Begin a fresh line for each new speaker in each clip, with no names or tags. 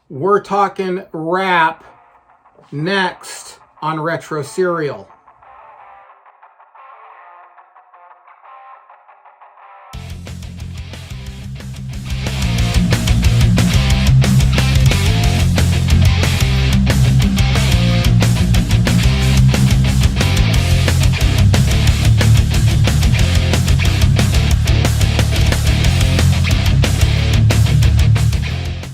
We're talking rap next on Retro Serial.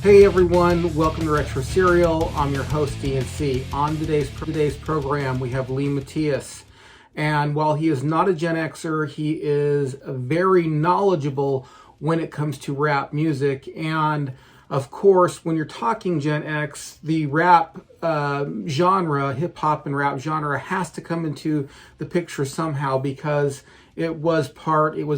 Hey everyone, welcome to Retro Serial. I'm your host DNC. On today's program, we have Lee Matias. And while he is not a Gen Xer, he is very knowledgeable when it comes to rap music. And of course, when you're talking Gen X, the rap genre, hip hop and rap genre has to come into the picture somehow because it was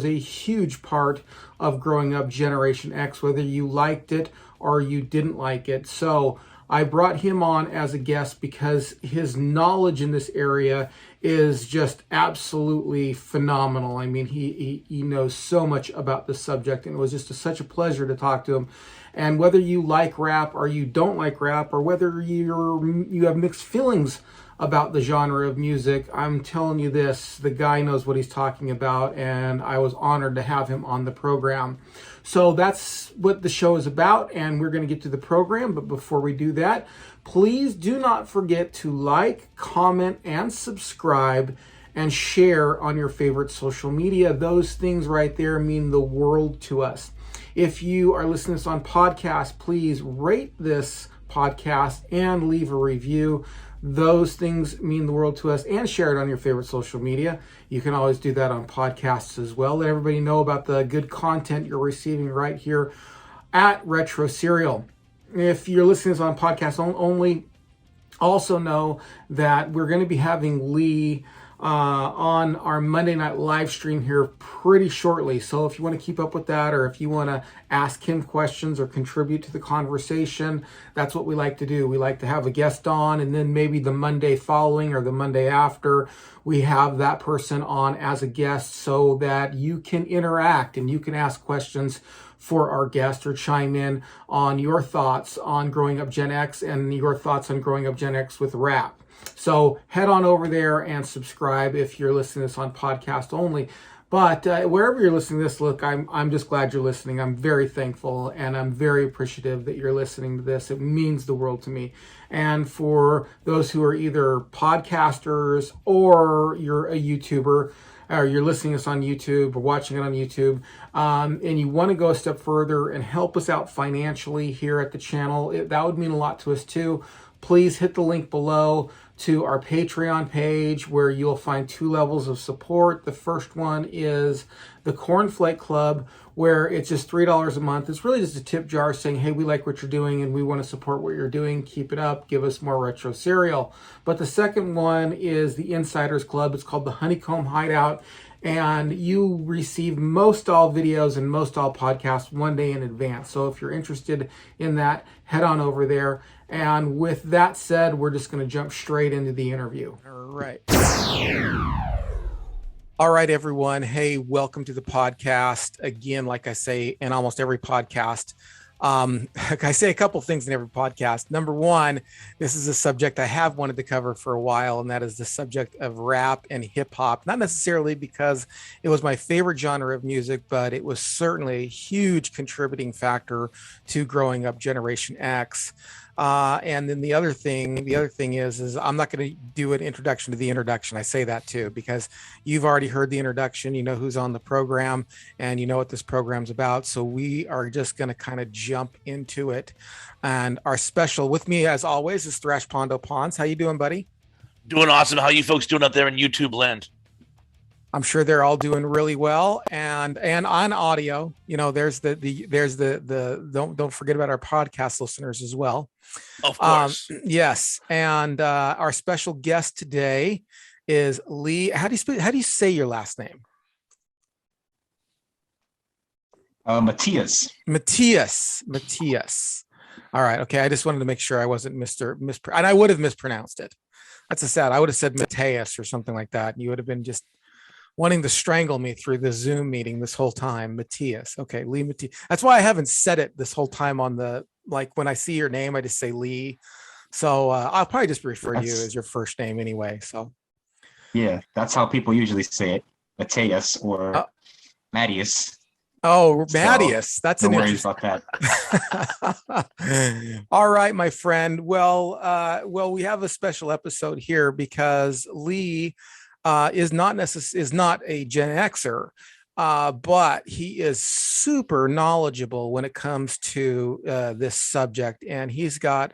a huge part of growing up Generation X, whether you liked it or you didn't like it. So I brought him on as a guest because his knowledge in this area is just absolutely phenomenal. I mean, he knows so much about the subject, and it was just such a pleasure to talk to him. And whether you like rap or you don't like rap, or whether you have mixed feelings about the genre of music, I'm telling you this, the guy knows what he's talking about, and I was honored to have him on the program. So that's what the show is about, and we're going to get to the program. But before we do that, please do not forget to like, comment, and subscribe, and share on your favorite social media. Those things right there mean the world to us. If you are listening to this on podcast, please rate this podcast and leave a review. Those things mean the world to us, and share it on your favorite social media. You can always do that on podcasts as well. Let everybody know about the good content you're receiving right here at Retro Serial. If you're listening to this on podcast only, also know that we're going to be having Lee on our Monday night live stream here pretty shortly. So if you want to keep up with that, or if you want to ask him questions or contribute to the conversation, that's what we like to do. We like to have a guest on, and then maybe the Monday following or the Monday after, we have that person on as a guest so that you can interact and you can ask questions for our guest or chime in on your thoughts on growing up Gen X and your thoughts on growing up Gen X with rap. So head on over there and subscribe if you're listening to this on podcast only. But wherever you're listening to this, look, I'm just glad you're listening. I'm very thankful, and I'm very appreciative that you're listening to this. It means the world to me. And for those who are either podcasters or you're a YouTuber, or you're listening to us on YouTube or watching it on YouTube, and you want to go a step further and help us out financially here at the channel, that would mean a lot to us too. Please hit the link below to our Patreon page, where you'll find two levels of support. The first one is the Cornflake Club, where it's just $3 a month. It's really just a tip jar saying, hey, we like what you're doing and we want to support what you're doing. Keep it up. Give us more Retro Serial. But the second one is the Insiders Club. It's called the Honeycomb Hideout. And you receive most all videos and most all podcasts one day in advance. So if you're interested in that, head on over there. And with that said, we're just going to jump straight into the interview. All right, everyone. Hey, welcome to the podcast. Again, like I say in almost every podcast, I say a couple things in every podcast. Number one, this is a subject I have wanted to cover for a while, and that is the subject of rap and hip hop. Not necessarily because it was my favorite genre of music, but it was certainly a huge contributing factor to growing up Generation X. And then the other thing is I'm not going to do an introduction to the introduction. I say that too, because you've already heard the introduction, you know who's on the program, and you know what this program's about. So we are just going to kind of jump into it. And our special with me, as always, is Thrash Pondo Pons. How you doing, buddy?
Doing awesome. How you folks doing up there in YouTube land?
I'm sure they're all doing really well, and on audio, you know, there's the don't forget about our podcast listeners as well.
Of course.
Yes. And our special guest today is Lee. How do you say your last name?
Matias.
All right. Okay. I just wanted to make sure I wasn't and I would have mispronounced it. That's a sad. I would have said Matias or something like that. And you would have been just wanting to strangle me through the Zoom meeting this whole time. Matias. Okay. Lee Matias. That's why I haven't said it this whole time on the like when I see your name, I just say Lee. So I'll probably just refer to you as your first name anyway. So
yeah, that's how people usually say it, Matias or Matias.
Oh,
So
Matias. That's
no
an
worries
interesting.
about that.
All right, my friend. Well, we have a special episode here because Lee is not a Gen Xer, but he is super knowledgeable when it comes to this subject, and he's got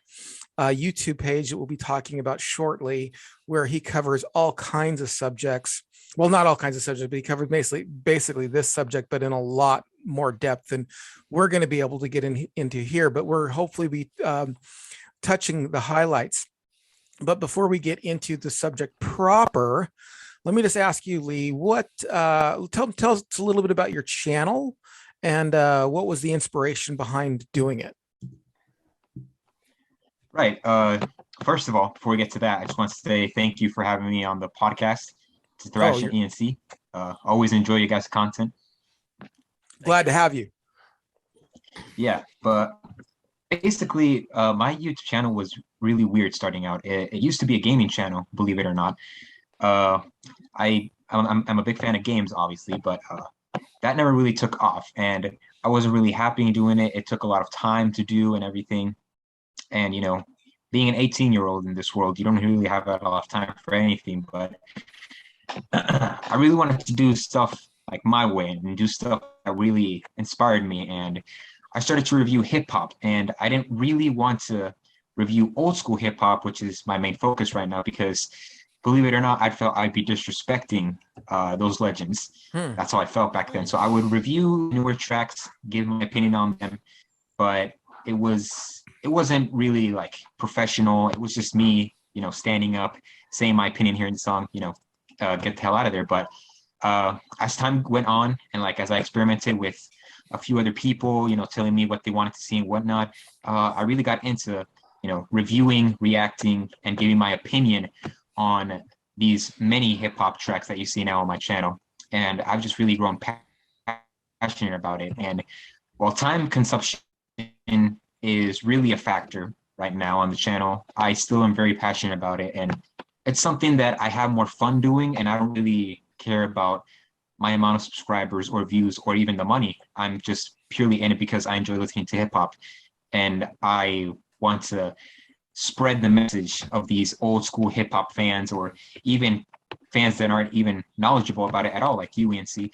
a YouTube page that we'll be talking about shortly, where he covers all kinds of subjects. Well, not all kinds of subjects, but he covers basically this subject, but in a lot more depth than we're going to be able to get into here. But we're hopefully be touching the highlights. But before we get into the subject proper, let me just ask you, Lee, what tell us a little bit about your channel and what was the inspiration behind doing it?
Right. First of all, before we get to that, I just want to say thank you for having me on the podcast. To Thrash and ENC. Always enjoy you guys' content.
Glad to have you.
Yeah, but basically, my YouTube channel was really weird starting out. It used to be a gaming channel, believe it or not. I'm a big fan of games, obviously, but that never really took off, and I wasn't really happy doing it. It took a lot of time to do and everything, and being an 18-year-old in this world, you don't really have a lot of time for anything. But I really wanted to do stuff like my way and do stuff that really inspired me. And I started to review hip hop, and I didn't really want to review old school hip hop, which is my main focus right now, because believe it or not, I felt I'd be disrespecting those legends. That's how I felt back then. So I would review newer tracks, give my opinion on them, but it wasn't really like professional. It was just me, standing up, saying my opinion here in the song, get the hell out of there. But as time went on, and like as I experimented with a few other people, telling me what they wanted to see and whatnot, I really got into reviewing, reacting, and giving my opinion on these many hip hop tracks that you see now on my channel. And I've just really grown passionate about it. And while time consumption is really a factor right now on the channel, I still am very passionate about it. And it's something that I have more fun doing, and I don't really care about my amount of subscribers or views or even the money. I'm just purely in it because I enjoy listening to hip hop, and I want to spread the message of these old school hip hop fans, or even fans that aren't even knowledgeable about it at all, like you, ENC,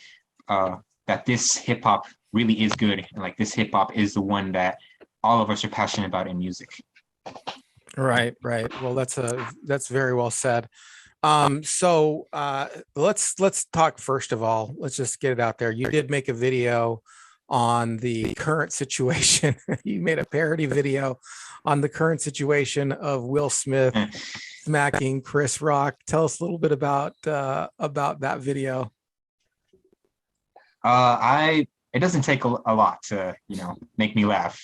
that this hip hop really is good, and like this hip hop is the one that all of us are passionate about in music.
Right. Well, that's very well said. So let's talk first of all. Let's just get it out there. You did make a video on the current situation. You made a parody video on the current situation of Will Smith smacking Chris Rock. Tell us a little bit about that video.
It doesn't take a lot to make me laugh.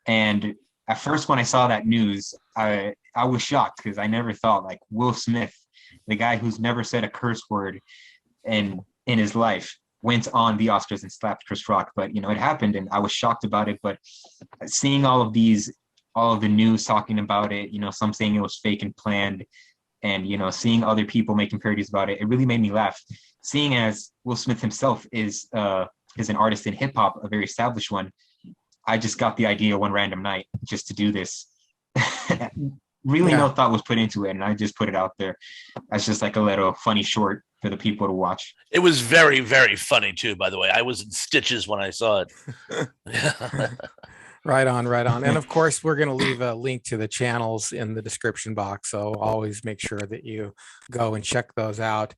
And at first, when I saw that news, I was shocked, because I never thought, like, Will Smith, the guy who's never said a curse word in his life, went on the Oscars and slapped Chris Rock. But it happened, and I was shocked about it. But seeing all of the news talking about it, some saying it was fake and planned, and seeing other people making parodies about it, it really made me laugh. Seeing as Will Smith himself is an artist in hip hop, a very established one, I just got the idea one random night just to do this. No thought was put into it, and I just put it out there as just like a little funny short for the people to watch.
It was very, very funny too, by the way. I was in stitches when I saw it.
Right on. And of course, we're going to leave a link to the channels in the description box. So always make sure that you go and check those out.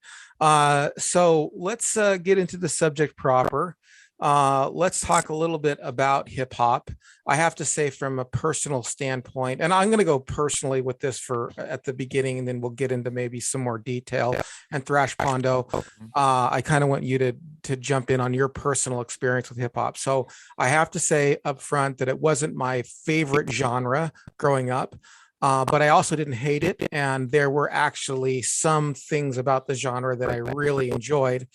So let's get into the subject proper. Let's talk a little bit about hip hop. I have to say, from a personal standpoint, and I'm going to go personally with this at the beginning, and then we'll get into maybe some more detail. And Thrash Pondo, I kind of want you to jump in on your personal experience with hip hop. So I have to say up front that it wasn't my favorite genre growing up. but I also didn't hate it. And there were actually some things about the genre that I really enjoyed.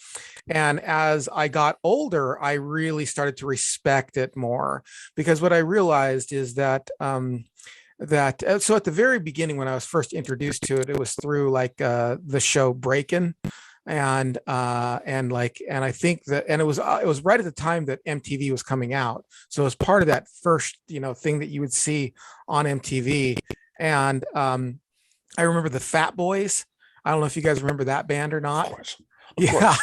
And as I got older, I really started to respect it more, because what I realized is that so at the very beginning, when I was first introduced to it, it was through like the show Breakin'. And I think that, and it was right at the time that MTV was coming out, so it was part of that first thing that you would see on MTV. And I remember the Fat Boys. I don't know if you guys remember that band or not.
Of course.
Yeah.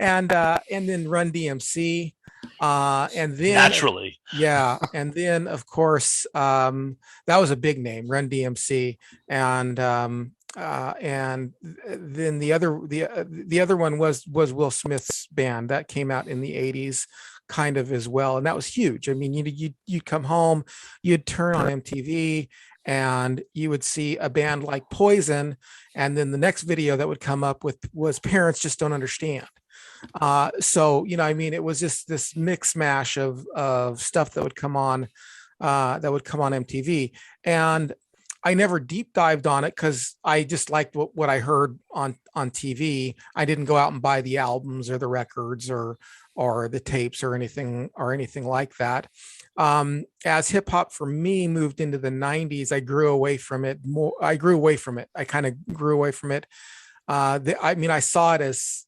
And then Run DMC, and then
Naturally.
yeah, and then of course that was a big name, Run DMC. And then the other one was Will Smith's band that came out in the 80s kind of as well, and that was huge. I mean, you'd come home, you'd turn on MTV, and you would see a band like Poison, and then the next video that would come up with was Parents Just Don't Understand. So I mean, it was just this mix mash of stuff that would come on MTV. And I never deep dived on it because I just liked what I heard on TV. I didn't go out and buy the albums or the records or the tapes or anything like that. As hip hop for me moved into the 90s, I grew away from it more. I kind of grew away from it. I mean, I saw it as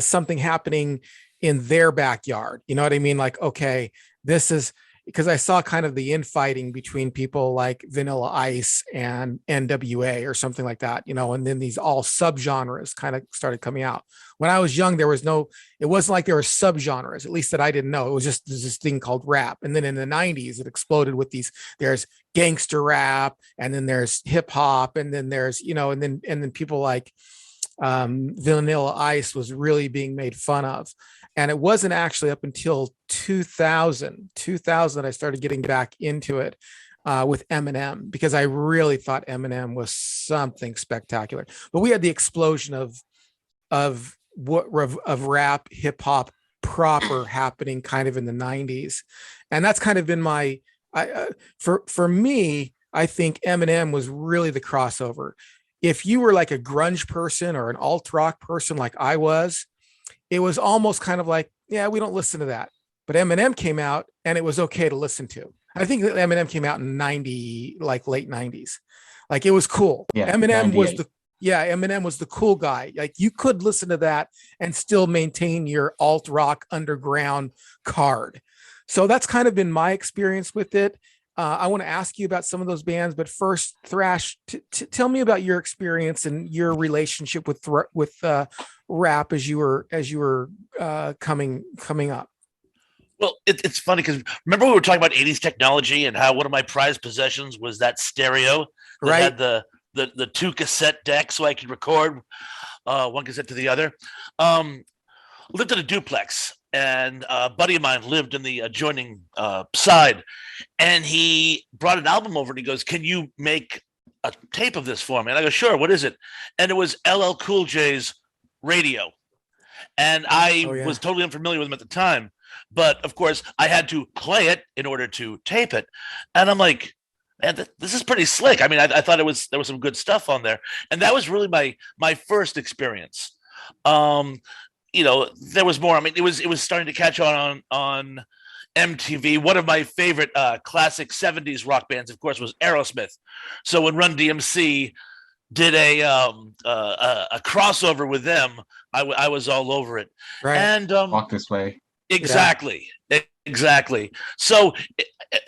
something happening in their backyard. You know what I mean? Like, okay, this is, because I saw kind of the infighting between people like Vanilla Ice and NWA or something like that, and then these all subgenres kind of started coming out. When I was young, it wasn't like there were subgenres, at least that I didn't know. It was just this thing called rap. And then in the 90s, it exploded with there's gangster rap, and then there's hip hop, and then there's, and then people like Vanilla Ice was really being made fun of. And it wasn't actually up until 2000 I started getting back into it with Eminem, because I really thought Eminem was something spectacular. But we had the explosion of rap, hip hop proper happening kind of in the 90s. And that's kind of been for me, I think Eminem was really the crossover. If you were like a grunge person or an alt rock person like I was, it was almost kind of like, yeah, we don't listen to that. But Eminem came out and it was okay to listen to. I think that Eminem came out in late 90s. Like, it was cool.
Yeah,
Eminem was the cool guy. Like, you could listen to that and still maintain your alt rock underground card. So that's kind of been my experience with it. I want to ask you about some of those bands, but first, Thrash, tell me about your experience and your relationship with rap as you were coming up.
Well, it's funny because remember we were talking about 80s technology and how one of my prized possessions was that stereo that
Right.
had the two cassette decks, so I could record one cassette to the other. Lived in a duplex, and a buddy of mine lived in the adjoining side, and he brought an album over and he goes, "Can you make a tape of this for me?" And I go, "Sure, what is it?" And it was LL Cool J's Radio. And I was totally unfamiliar with him at the time. But of course, I had to play it in order to tape it. And I'm like, man, this is pretty slick. I mean, I thought there was some good stuff on there. And that was really my first experience. There was more. I mean, it was starting to catch on MTV. One of my favorite classic 70s rock bands, of course, was Aerosmith. So when Run DMC did a crossover with them, I was all over it.
Right.
And Walk This Way.
Exactly. Yeah. Exactly. So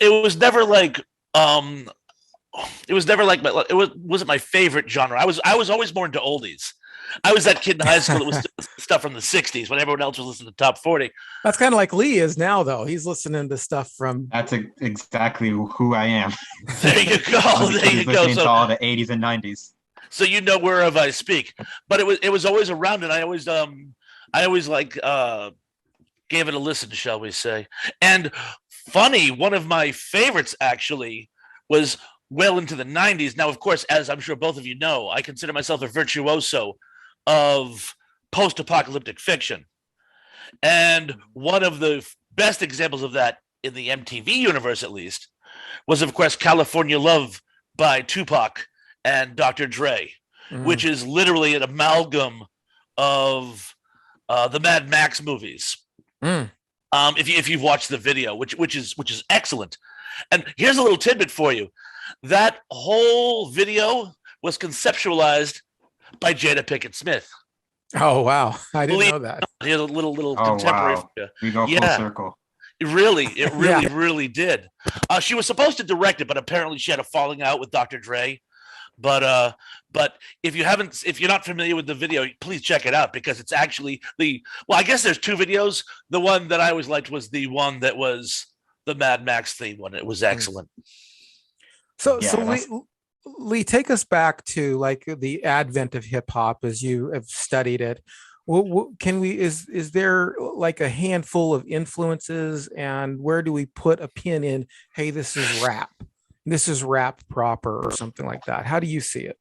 it was never like it wasn't my favorite genre. I was always more into oldies. I was that kid in high school that was stuff from the 60s when everyone else was listening to top 40.
That's kind of like Lee is now, though. He's listening to stuff from...
That's exactly who I am.
There you go. There you go.
Listening to all the 80s and 90s.
So you know whereof I speak. But it was always around, and I always gave it a listen, shall we say. And funny, one of my favorites actually was well into the 90s. Now, of course, as I'm sure both of you know, I consider myself a virtuoso of post-apocalyptic fiction. And one of the best examples of that in the MTV universe, at least, was, of course, California Love by Tupac and Dr. Dre, which is literally an amalgam of the Mad Max movies. If you've watched the video, which is excellent. And here's a little tidbit for you: that whole video was conceptualized by Jada Pinkett Smith.
Oh wow, I didn't know that.
Here's a little
Oh
contemporary.
wow, we go full circle.
It really did. She was supposed to direct it, but apparently she had a falling out with Dr. Dre. But if you're not familiar with the video, please check it out, because it's actually I guess there's two videos. The one that I always liked was the one that was the Mad Max theme one. It was excellent.
So Lee, take us back to like the advent of hip hop as you have studied it. Is there like a handful of influences, and where do we put a pin in, hey, this is rap? This is rap proper, or something like that. How do you see it?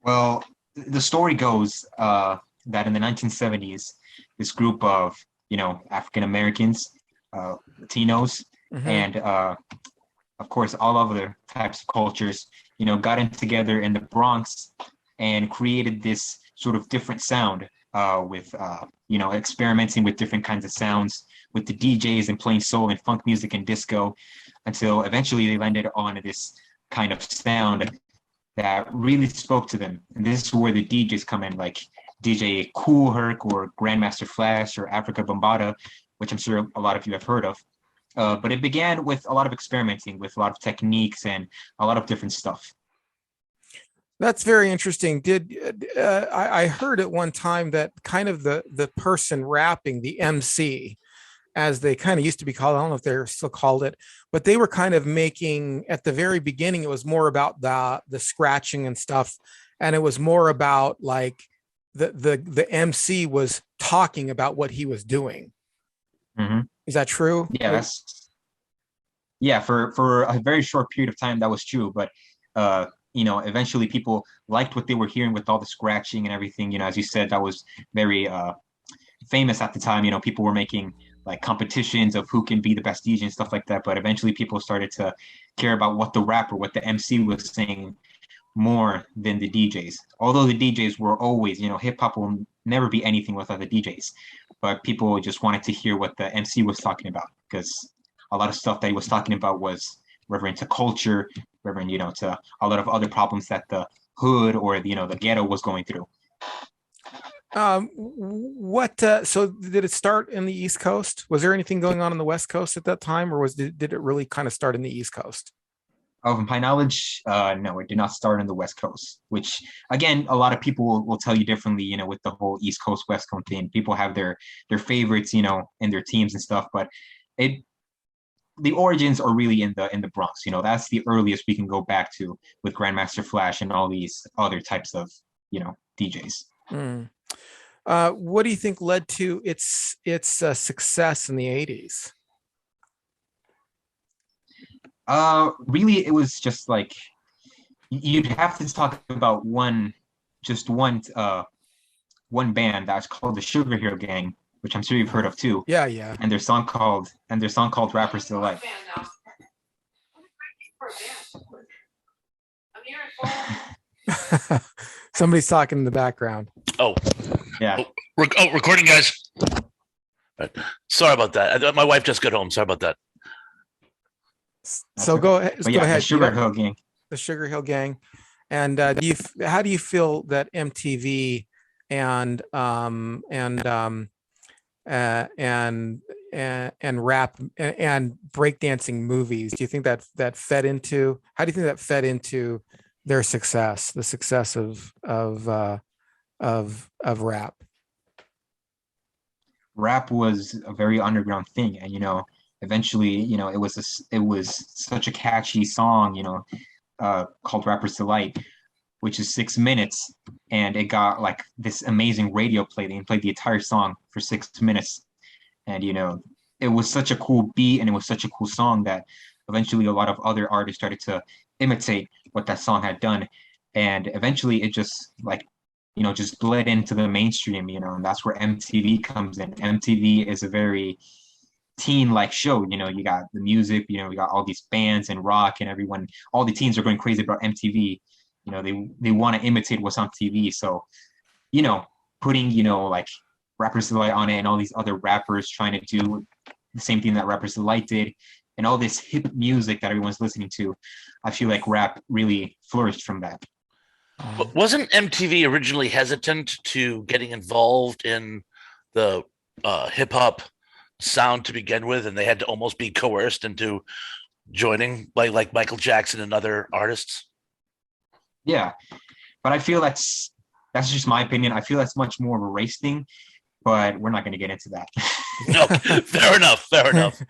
Well, the story goes that in the 1970s, this group of, African Americans, Latinos, and of course, all other types of cultures, got in together in the Bronx and created this sort of different sound with, experimenting with different kinds of sounds with the DJs and playing soul and funk music and disco, until eventually they landed on this kind of sound that really spoke to them. And this is where the DJs come in, like DJ Kool Herc or Grandmaster Flash or Africa Bambaataa, which I'm sure a lot of you have heard of. But it began with a lot of experimenting with a lot of techniques and a lot of different stuff.
That's very interesting. I heard at one time that kind of the person rapping, the MC, as they kind of used to be called, I don't know if they're still called it, but they were kind of making, at the very beginning, it was more about the scratching and stuff, and it was more about like the MC was talking about what he was doing. Is that true?
Yeah, for a very short period of time that was true, but eventually people liked what they were hearing with all the scratching and everything. As you said, that was very famous at the time. People were making like competitions of who can be the best DJ and stuff like that. But eventually people started to care about what the rapper, what the MC was saying more than the DJs. Although the DJs were always, hip hop will never be anything without the DJs. But people just wanted to hear what the MC was talking about, because a lot of stuff that he was talking about was referring to culture, referring, to a lot of other problems that the hood or the ghetto was going through.
So did it start in the East Coast? Was there anything going on the West Coast at that time, or did it really kind of start in the East Coast?
Of my knowledge, no, it did not start in the West Coast, which again, a lot of people will tell you differently, with the whole East Coast, West Coast thing. People have their favorites, in their teams and stuff, but the origins are really in the Bronx. That's the earliest we can go back to, with Grandmaster Flash and all these other types of, DJs.
What do you think led to its success in the 80s?
Really, it was just like, you'd have to talk about one band that's called the Sugar Hill Gang, which I'm sure you've heard of too.
Yeah.
And their song called Rapper's Delight.
Somebody's talking in the background.
Oh,
yeah.
Recording, guys. Sorry about that. My wife just got home. Sorry about that.
So go ahead. Go ahead.
The Sugar Hill Gang.
The Sugar Hill Gang. And how do you feel that MTV and rap and breakdancing movies, do you think that fed into, how do you think that fed into their success, the success of rap?
Rap was a very underground thing, and eventually, it was such a catchy song, called Rapper's Delight, which is 6 minutes, and it got like this amazing radio play. They played the entire song for 6 minutes, and it was such a cool beat, and it was such a cool song that eventually a lot of other artists started to imitate what that song had done, and eventually it just just bled into the mainstream, and that's where MTV comes in. MTV is a very teen like show. You know, you got the music, you know, you got all these bands and rock and everyone, all the teens are going crazy about MTV. You know, they want to imitate what's on TV. So, you know, putting, you know, like Rappers Delight on it and all these other rappers trying to do the same thing that Rappers Delight did and all this hip music that everyone's listening to, I feel like rap really flourished from that.
Wasn't MTV originally hesitant to getting involved in the hip hop sound to begin with, and they had to almost be coerced into joining, like Michael Jackson and other artists?
Yeah, but I feel that's just my opinion. I feel that's much more of a race thing, but we're not going to get into that.
No, fair enough. Fair enough.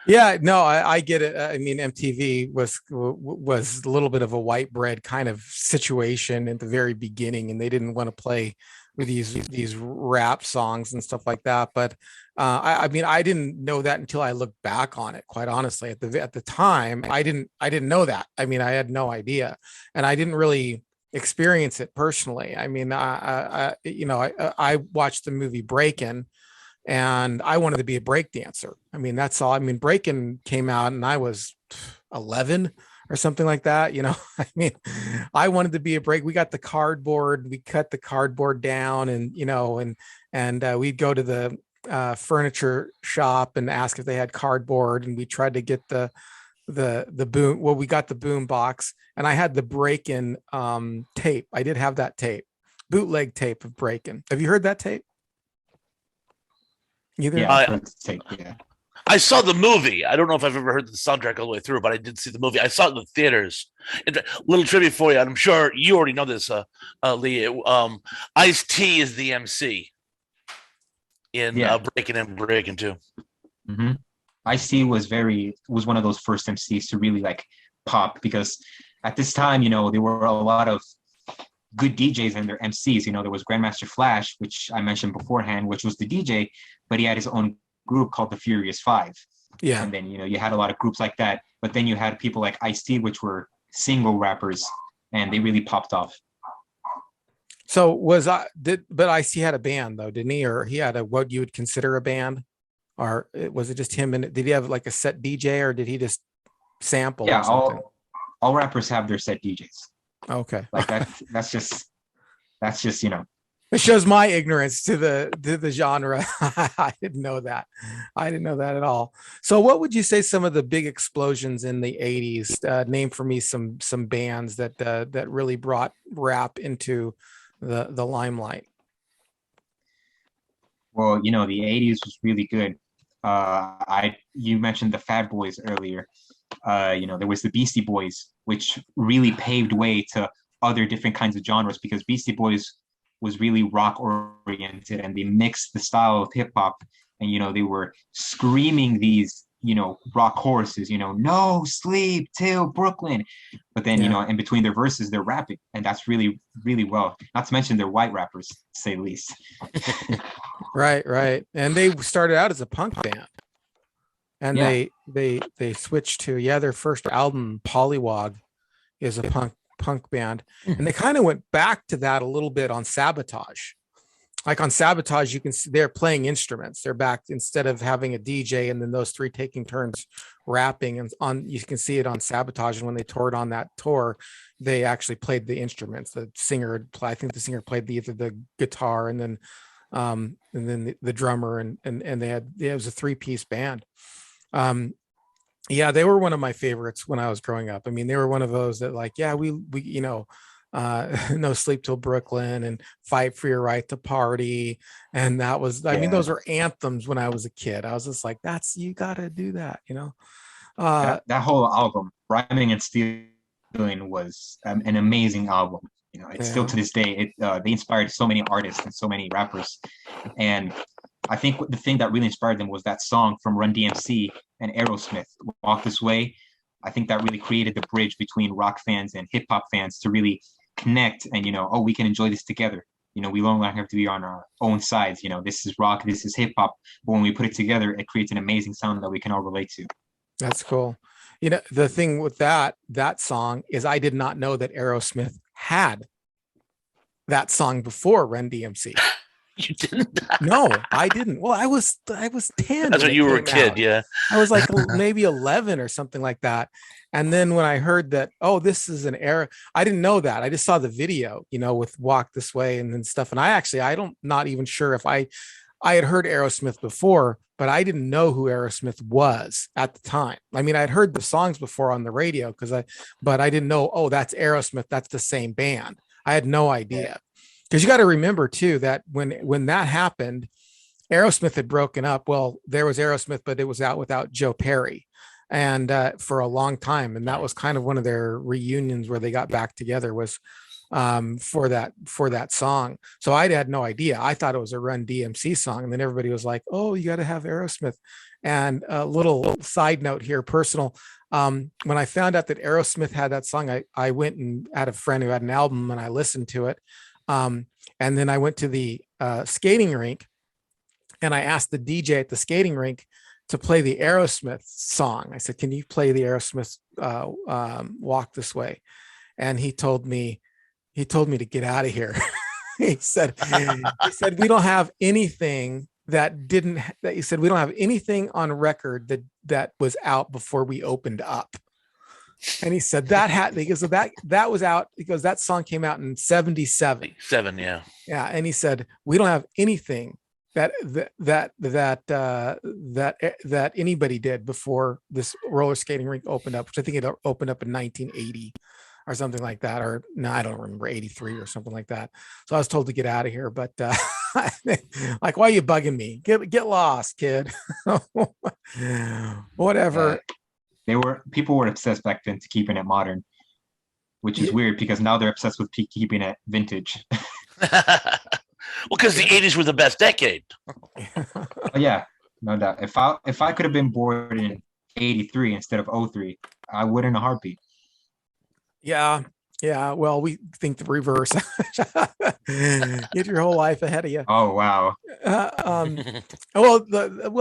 Yeah, no, I get it. I mean, MTV was a little bit of a white bread kind of situation at the very beginning, and they didn't want to play with these rap songs and stuff like that. But I mean, I didn't know that until I looked back on it. Quite honestly, at the time, I didn't know that. I mean, I had no idea, and I didn't really experience it personally. I mean, I watched the movie Breakin'. And I wanted to be a break dancer. I mean, that's all. I mean, Breakin' came out and I was 11 or something like that. You know, I mean, I wanted to be a break. We got the cardboard, we cut the cardboard down and, you know, and we'd go to the furniture shop and ask if they had cardboard. And we tried to get the boom. Well, we got the boom box and I had the Breakin' tape. I did have that tape, bootleg tape of Breakin'. Have you heard that tape? Either?
Yeah,
I saw the movie. I don't know if I've ever heard the soundtrack all the way through, but I did see the movie. I saw it in the theaters. Little trivia for you, and I'm sure you already know this, Lee. Ice-T is the MC in Breakin' and Breakin' 2.
Mm-hmm. Ice-T was one of those first MCs to really like pop, because at this time, you know, there were a lot of good DJs and their MCs. You know, there was Grandmaster Flash, which I mentioned beforehand, which was the DJ, but he had his own group called the Furious Five.
Yeah.
And then, you know, you had a lot of groups like that, but then you had people like Ice-T, which were single rappers, and they really popped off.
So but Ice-T had a band though, didn't he? Or he had what you would consider a band? Or was it just him? And did he have like a set DJ, or did he just sample?
Yeah,
or something?
all rappers have their set DJs.
Okay.
Like that's just, you know.
It shows my ignorance to the genre. I didn't know that. I didn't know that at all. So what would you say some of the big explosions in the 80s? Name for me some bands that really brought rap into the limelight.
Well, you know, the 80s was really good. You mentioned the Fat Boys earlier. You know, there was the Beastie Boys, which really paved way to other different kinds of genres, because Beastie Boys was really rock oriented and they mixed the style of hip hop, and, you know, they were screaming these, you know, rock choruses, you know, no sleep till Brooklyn. But then, you know, in between their verses, they're rapping, and that's really, really well. Not to mention they're white rappers, to say the least.
Right. And they started out as a punk band. And they switched to their first album, Pollywog, is a punk band, and they kind of went back to that a little bit on Sabotage. Like on Sabotage, you can see they're playing instruments. They're back, instead of having a DJ and then those three taking turns rapping. And you can see it on Sabotage. And when they toured on that tour, they actually played the instruments. I think the singer played either the guitar and then the drummer, and it was a 3-piece band. They were one of my favorites when I was growing up. I mean, they were one of those that like, we you know, No Sleep Till Brooklyn and Fight for Your Right to Party. And that was, I mean, those were anthems when I was a kid. I was just like, you got to do that, you know?
That whole album, Rhyming and Stealing, was an amazing album. You know, it's still to this day, they inspired so many artists and so many rappers. And I think the thing that really inspired them was that song from Run DMC and Aerosmith, Walk This Way. I think that really created the bridge between rock fans and hip hop fans to really connect and, you know, we can enjoy this together. You know, we no longer have to be on our own sides. You know, this is rock, this is hip hop. But when we put it together, it creates an amazing sound that we can all relate to.
That's cool. You know, the thing with that song is I did not know that Aerosmith had that song before Run DMC.
You didn't.
No, I didn't. Well, I was 10
That's
when
when
it
you were a
came
kid,
out.
yeah.
I was like maybe 11 or something like that. And then when I heard that, oh, this is an era, I didn't know that. I just saw the video, with Walk This Way and then stuff. And I don't, not even sure if I had heard Aerosmith before, but I didn't know who Aerosmith was at the time. I mean, I'd heard the songs before on the radio but I didn't know, oh, that's Aerosmith. That's the same band. I had no idea. Because you got to remember too that when that happened, Aerosmith had broken up. Well, there was Aerosmith, but it was out without Joe Perry, and for a long time. And that was kind of one of their reunions where they got back together was for that song. So I had no idea. I thought it was a Run DMC song, and then everybody was like, "Oh, you got to have Aerosmith." And a little side note here, personal. When I found out that Aerosmith had that song, I went and had a friend who had an album, and I listened to it. And then I went to the skating rink, and I asked the DJ at the skating rink to play the Aerosmith song. I said, "Can you play the Aerosmith Walk This Way?" And he told me to get out of here. he said, "We don't have anything he said, we don't have anything on record that was out before we opened up." And he said because that was out, because that song came out in 77.
Yeah.
Yeah. And he said, we don't have anything that anybody did before this roller skating rink opened up, which I think it opened up in 1980 or something like that. Or no, I don't remember, 83 or something like that. So I was told to get out of here, but like, why are you bugging me? Get lost, kid. Whatever.
People were obsessed back then to keeping it modern, which is weird because now they're obsessed with keeping it vintage.
Well, because the 80s were the best decade.
Yeah, no doubt. If I could have been born in 83 instead of 03, I would in a heartbeat.
Yeah. Well, we think the reverse. Get your whole life ahead of you.
Oh, wow.
Well,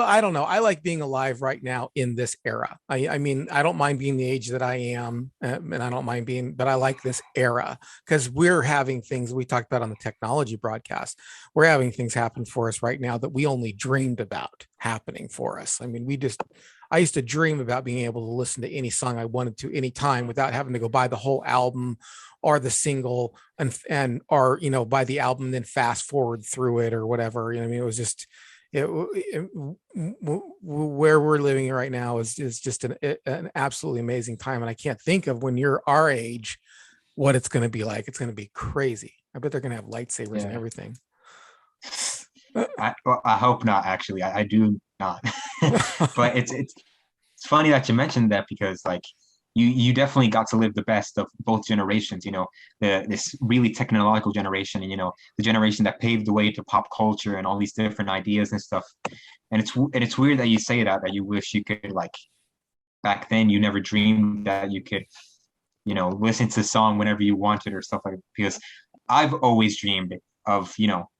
I don't know. I like being alive right now in this era. I mean, I don't mind being the age that I am, and I don't mind but I like this era because we're having things we talked about on the technology broadcast. We're having things happen for us right now that we only dreamed about happening for us. I mean, I used to dream about being able to listen to any song I wanted to anytime without having to go buy the whole album or the single or buy the album and then fast forward through it or whatever. I mean, it was just where we're living right now is just an absolutely amazing time. And I can't think of when you're our age what it's going to be like. It's going to be crazy. I bet they're going to have lightsabers and everything.
I hope not. Actually, I do not. But it's funny that you mentioned that because like you definitely got to live the best of both generations. This really technological generation, and the generation that paved the way to pop culture and all these different ideas and stuff. And it's weird that you say that you wish you could, like, back then you never dreamed that you could listen to a song whenever you wanted or stuff like that, because I've always dreamed of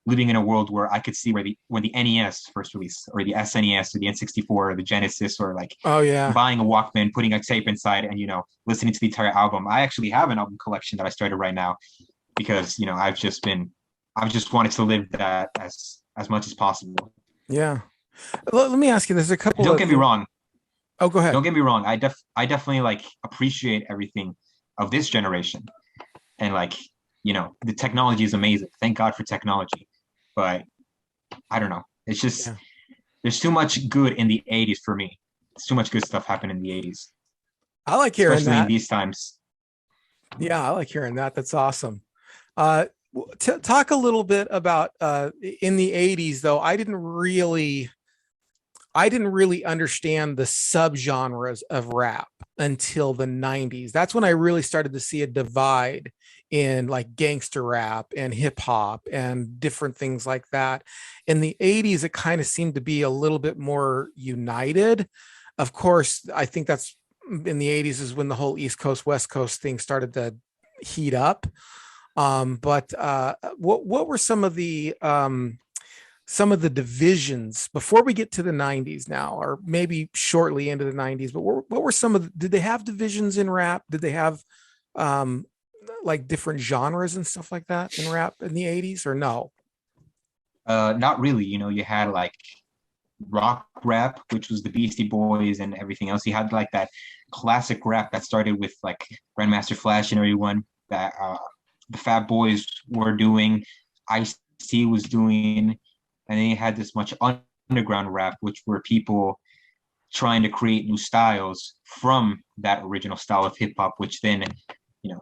living in a world where I could see when the NES first released, or the SNES, or the N64, or the Genesis, or like buying a Walkman, putting a tape inside, and listening to the entire album. I actually have an album collection that I started right now because I've just wanted to live that as much as possible.
Yeah. Let me ask you, there's a couple.
Don't get me wrong.
Oh, go ahead.
Don't get me wrong. I definitely like appreciate everything of this generation, and like the technology is amazing. Thank God for technology. But I don't know. It's just there's too much good in the 80s for me. There's too much good stuff happened in the 80s.
I like hearing
especially
that.
in these times.
Yeah, I like hearing that. That's awesome. Talk a little bit about in the 80s, though. I didn't really understand the subgenres of rap until the 90s. That's when I really started to see a divide in like gangster rap and hip hop and different things like that. In the 80s, it kind of seemed to be a little bit more united. Of course, I think that's in the 80s is when the whole East Coast, West Coast thing started to heat up. But what were some of the divisions before we get to the 90s now, or maybe shortly into the 90s, but what were did they have divisions in rap? Did they have like different genres and stuff like that in rap in the 80s, or no?
Not really. You know, you had like rock rap, which was the Beastie Boys and everything else. You had like that classic rap that started with like Grandmaster Flash and everyone that the Fat Boys were doing, Ice-T was doing, and then you had this much underground rap, which were people trying to create new styles from that original style of hip hop, which then, you know,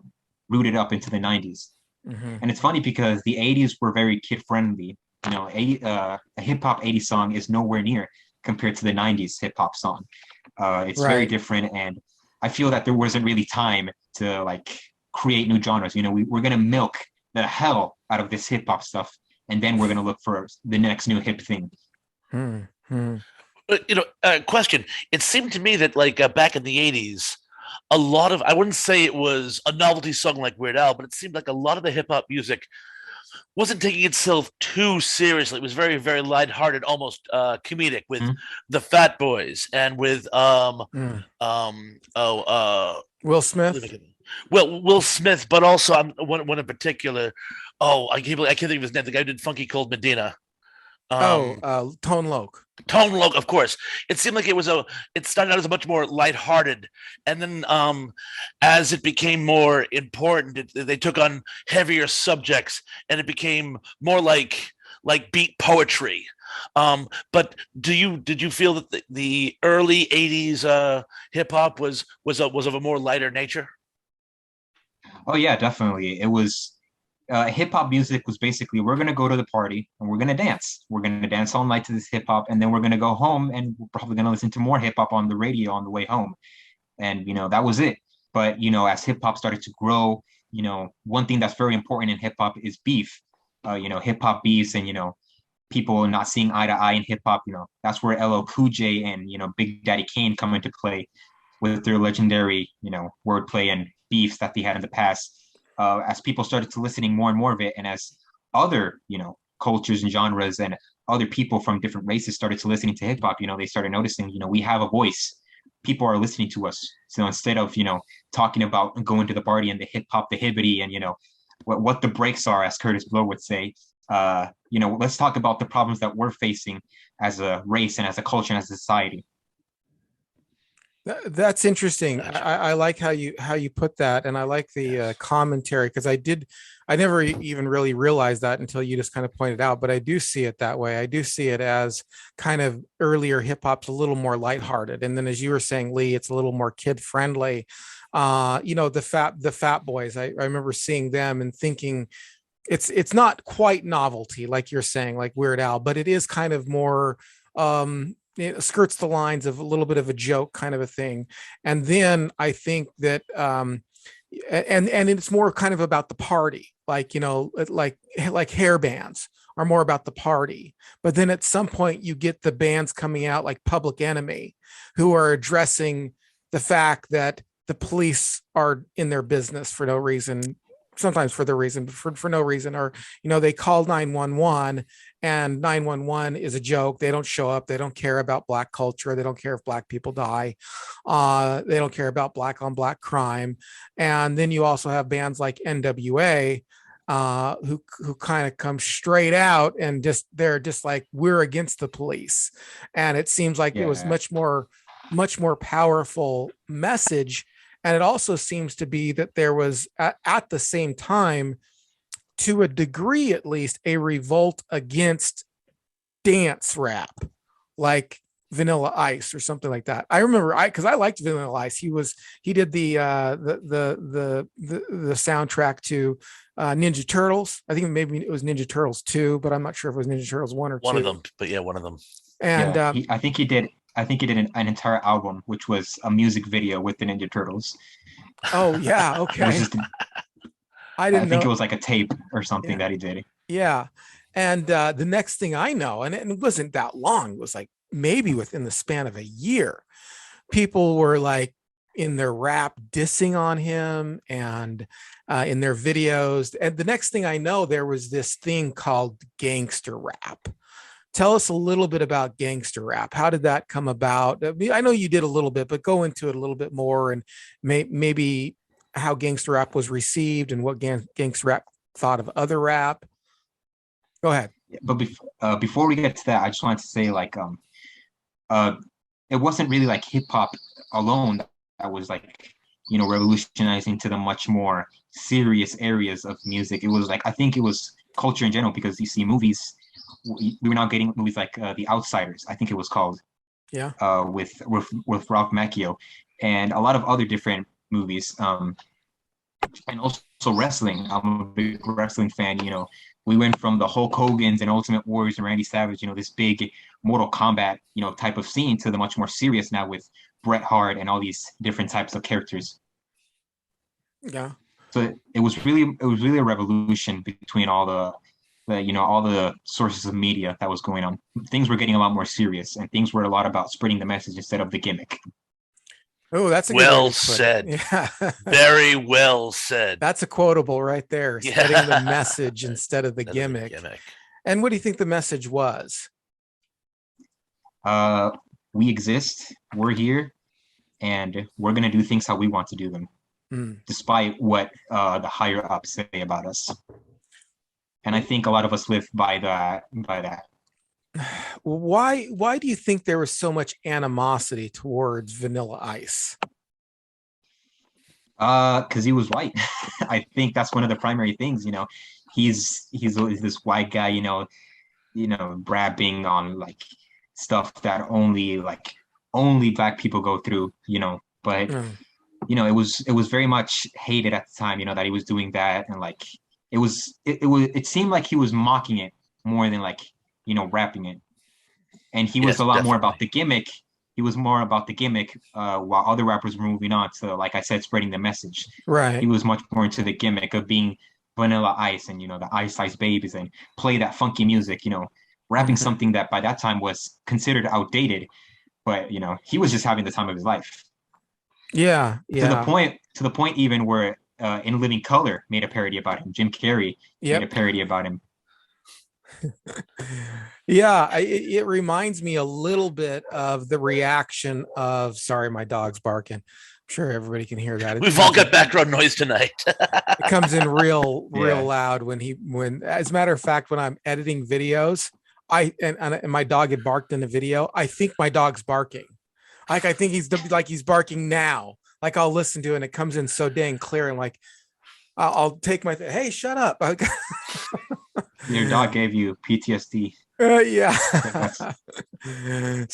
rooted up into the 90s.
Mm-hmm.
And it's funny because the 80s were very kid friendly. You know, a hip hop 80s song is nowhere near compared to the 90s hip hop song. It's very
Right.
different. And I feel that there wasn't really time to like create new genres. You know, we're going to milk the hell out of this hip hop stuff. And then we're going to look for the next new hip thing.
Mm-hmm.
Question. It seemed to me that like back in the '80s, a lot of I wouldn't say it was a novelty song like Weird Al, but it seemed like a lot of the hip hop music wasn't taking itself too seriously. It was very, very lighthearted, almost comedic with
Mhm.
the Fat Boys and with
Mm.
oh
Will Smith.
well Will Smith, but also one in particular. Oh, I can't think of his name. The guy who did Funky Cold Medina.
Oh,
Um,
Tone Loc.
Tone Loc, of course. It seemed like it started out as a much more lighthearted, and then as it became more important, they took on heavier subjects, and it became more like beat poetry. But did you feel that the early '80s hip hop was of a more lighter nature?
Oh yeah, definitely. It was hip hop music was basically we're gonna go to the party and we're gonna dance. We're gonna dance all night to this hip hop, and then we're gonna go home and we're probably gonna listen to more hip hop on the radio on the way home. And you know, that was it. But you know, as hip hop started to grow, you know, one thing that's very important in hip hop is beef. You know, hip hop beefs and you know, people not seeing eye to eye in hip hop, you know, that's where LL Cool J and you know Big Daddy Kane come into play with their legendary, you know, wordplay and beefs that they had in the past. As people started to listening more and more of it, and as other, you know, cultures and genres and other people from different races started to listening to hip hop, you know, they started noticing, you know, we have a voice. People are listening to us. So instead of, you know, talking about going to the party and the hip hop, the hibbity, and you know, what the breaks are, as Curtis Blow would say. You know, let's talk about the problems that we're facing as a race and as a culture and as a society.
That's interesting.
Gotcha.
I like how you put that, and I like the commentary because I never even really realized that until you just kind of pointed out. But I do see it that way. I do see it as kind of earlier hip hop's a little more lighthearted, and then as you were saying, Lee, it's a little more kid friendly. You know, the Fat Boys. I remember seeing them and thinking it's not quite novelty like you're saying, like Weird Al, but it is kind of more. It skirts the lines of a little bit of a joke kind of a thing. And then I think that and it's more kind of about the party, like you know, like hair bands are more about the party. But then at some point you get the bands coming out like Public Enemy, who are addressing the fact that the police are in their business for no reason, sometimes for the reason, but for no reason, or you know, they call 911 and 911 is a joke. They don't show up. They don't care about black culture. They don't care if black people die. They don't care about black on black crime. And then you also have bands like NWA, who kind of come straight out and they're just like, we're against the police. And it seems like it was
Yeah.
much more powerful message. And it also seems to be that there was at the same time, to a degree at least, a revolt against dance rap, like Vanilla Ice or something like that. I remember because I liked Vanilla Ice. He did the soundtrack to Ninja Turtles. I think maybe it was Ninja Turtles 2, but I'm not sure if it was Ninja Turtles 1 or 2.
One of them, but yeah, one of them.
And
Yeah, I think he did. I think he did an entire album, which was a music video with the Ninja Turtles.
oh yeah,
It was
okay.
just,
I
I
didn't
think it
know.
was like a tape or something
Yeah.
that he did.
Yeah. And the next thing I know, and it wasn't that long, it was like maybe within the span of a year, people were like in their rap dissing on him and in their videos. And the next thing I know, there was this thing called gangster rap. Tell us a little bit about gangster rap. How did that come about? I mean, I know you did a little bit, but go into it a little bit more and maybe how gangster rap was received and what gangster rap thought of other rap. Go ahead.
but before we get to that, I just wanted to say like uh it wasn't really like hip hop alone that was like, you know, revolutionizing to the much more serious areas of music. It was like, I think it was culture in general, because you see movies, we were now getting movies like The Outsiders, I think it was called,
Yeah.
with Ralph Macchio, and a lot of other different movies. And also wrestling. I'm a big wrestling fan. You know, we went from the Hulk Hogan's and Ultimate Warriors and Randy Savage, you know, this big Mortal Kombat, you know, type of scene, to the much more serious now with Bret Hart and all these different types of characters.
Yeah.
So it was really a revolution between all the you know, all the sources of media that was going on. Things were getting a lot more serious, and things were a lot about spreading the message instead of the gimmick.
Oh, that's a good way
Well
to put it.
said.
Yeah.
Very well said.
That's a quotable right there.
Yeah.
Spreading the message instead of the
Instead of a
gimmick.
gimmick.
And what do you think the message was?
Uh, we exist, we're here, and we're gonna do things how we want to do them,
Mm.
despite what the higher ups say about us. And I think a lot of us live by that.
Why do you think there was so much animosity towards Vanilla Ice?
Because he was white. I think that's one of the primary things. You know, he's this white guy. You know, rapping on like stuff that only black people go through. You know, but
Mm.
you know, it was very much hated at the time. You know, that he was doing that, and like it seemed like he was mocking it more than like, you know, rapping it. And he was
Yes,
a lot more
definitely.
about the gimmick. He was more about the gimmick, while other rappers were moving on to, like I said, spreading the message. He
Right.
was much more into the gimmick of being Vanilla Ice, and, you know, the Ice Ice Babies, and play that funky music, you know, rapping
Mhm.
something that by that time was considered outdated. But, you know, he was just having the time of his life.
Yeah.
To the
Yeah.
point even where In Living Color made a parody about him. Jim Carrey made a
Yep.
parody about him.
Yeah, it reminds me a little bit of the reaction of, sorry, my dog's barking. I'm sure everybody can hear that.
We've all got background noise tonight.
It comes in real
Yeah.
loud when as a matter of fact, when I'm editing videos, and my dog had barked in the video, I think my dog's barking. Like I think he's barking now. Like I'll listen to it and it comes in so dang clear. And like I'll take hey, shut up.
Your dog gave you PTSD.
Yeah.
That's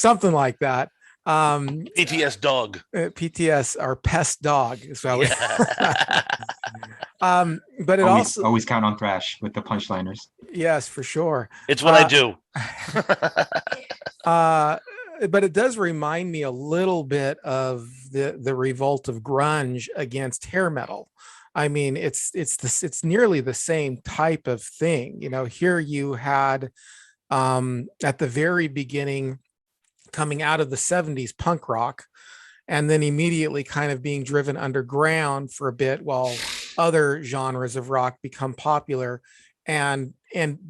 Something like that.
PTS dog.
PTS or pest dog is what
Yeah.
but it
always
also,
count on Thrash with the punchliners.
yes, for sure.
It's what I do.
But it does remind me a little bit of the revolt of grunge against hair metal. I mean, it's nearly the same type of thing. You know, here you had at the very beginning, coming out of the 70s punk rock, and then immediately kind of being driven underground for a bit while other genres of rock become popular, and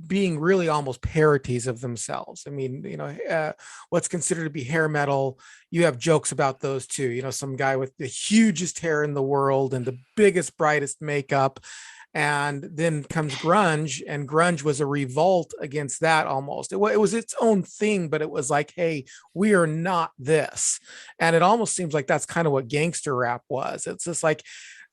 being really almost parodies of themselves. I mean, you know, what's considered to be hair metal, you have jokes about those too. You know, some guy with the hugest hair in the world and the biggest, brightest makeup. And then comes grunge, and grunge was a revolt against that almost. It was its own thing, but it was like, hey, we are not this. And it almost seems like that's kind of what gangster rap was. It's just like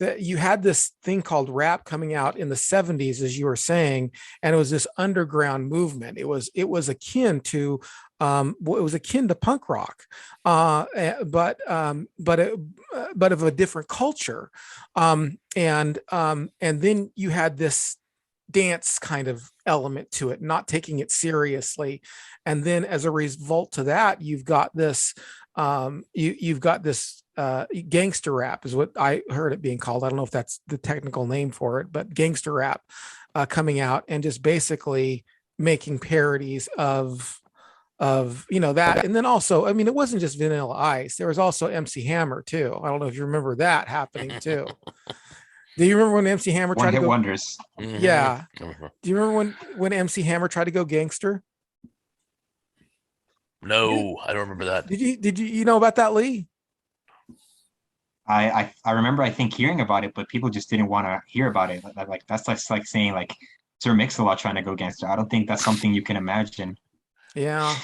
that you had this thing called rap coming out in the 70s, as you were saying, and it was this underground movement. It was akin to punk rock, but of a different culture. And then you had this dance kind of element to it, not taking it seriously. And then as a result to that, you've got this gangster rap is what I heard it being called. I don't know if that's the technical name for it, but gangster rap coming out and just basically making parodies of you know that. And then also, I mean, it wasn't just Vanilla Ice, there was also MC Hammer too. I don't know if you remember that happening too. Do you remember when MC Hammer
One
tried to
hit
go?
wonders.
Yeah. Do you remember when MC Hammer tried to go gangster?
No, I don't remember that.
Did you know about that, Lee?
I remember, I think, hearing about it, but people just didn't want to hear about it. Like that's like saying like Sir Mix-a-Lot trying to go gangster. I don't think that's something you can imagine.
Yeah.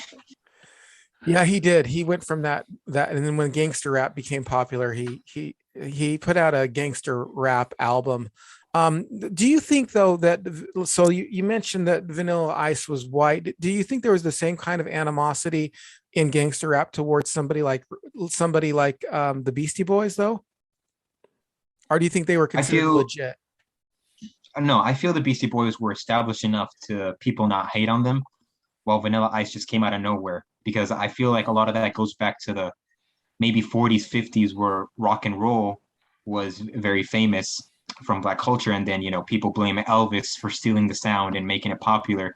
Yeah, he did. He went from that, and then when gangster rap became popular, he put out a gangster rap album. Do you think though that so you mentioned that Vanilla Ice was white? Do you think there was the same kind of animosity in gangster rap towards somebody like the Beastie Boys though, or do you think they were
I
considered
feel
legit?
no, I feel the Beastie Boys were established enough to people not hate on them, while Vanilla Ice just came out of nowhere. Because I feel like a lot of that goes back to the maybe 40s, 50s, where rock and roll was very famous from Black culture, and then people blame Elvis for stealing the sound and making it popular.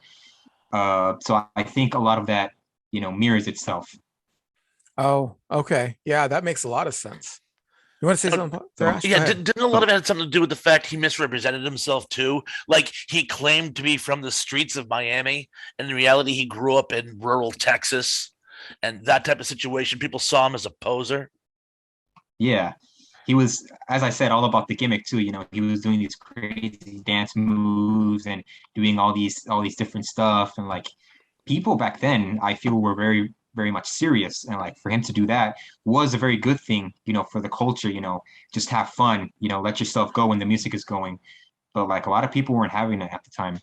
So I think a lot of that mirrors itself.
Oh, okay. Yeah, that makes a lot of sense. You want to say
Uh,
something,
So
Thrash? Go
Yeah,
ahead.
didn't a lot
so
of it have something to do with the fact he misrepresented himself too? Like he claimed to be from the streets of Miami, and in reality, he grew up in rural Texas, and that type of situation. People saw him as a poser.
yeah, he was, as I said, all about the gimmick too. He was doing these crazy dance moves and doing all these different stuff, and like people back then, I feel were very, very much serious. And like for him to do that was a very good thing, for the culture, just have fun, let yourself go when the music is going. But like a lot of people weren't having it at the time,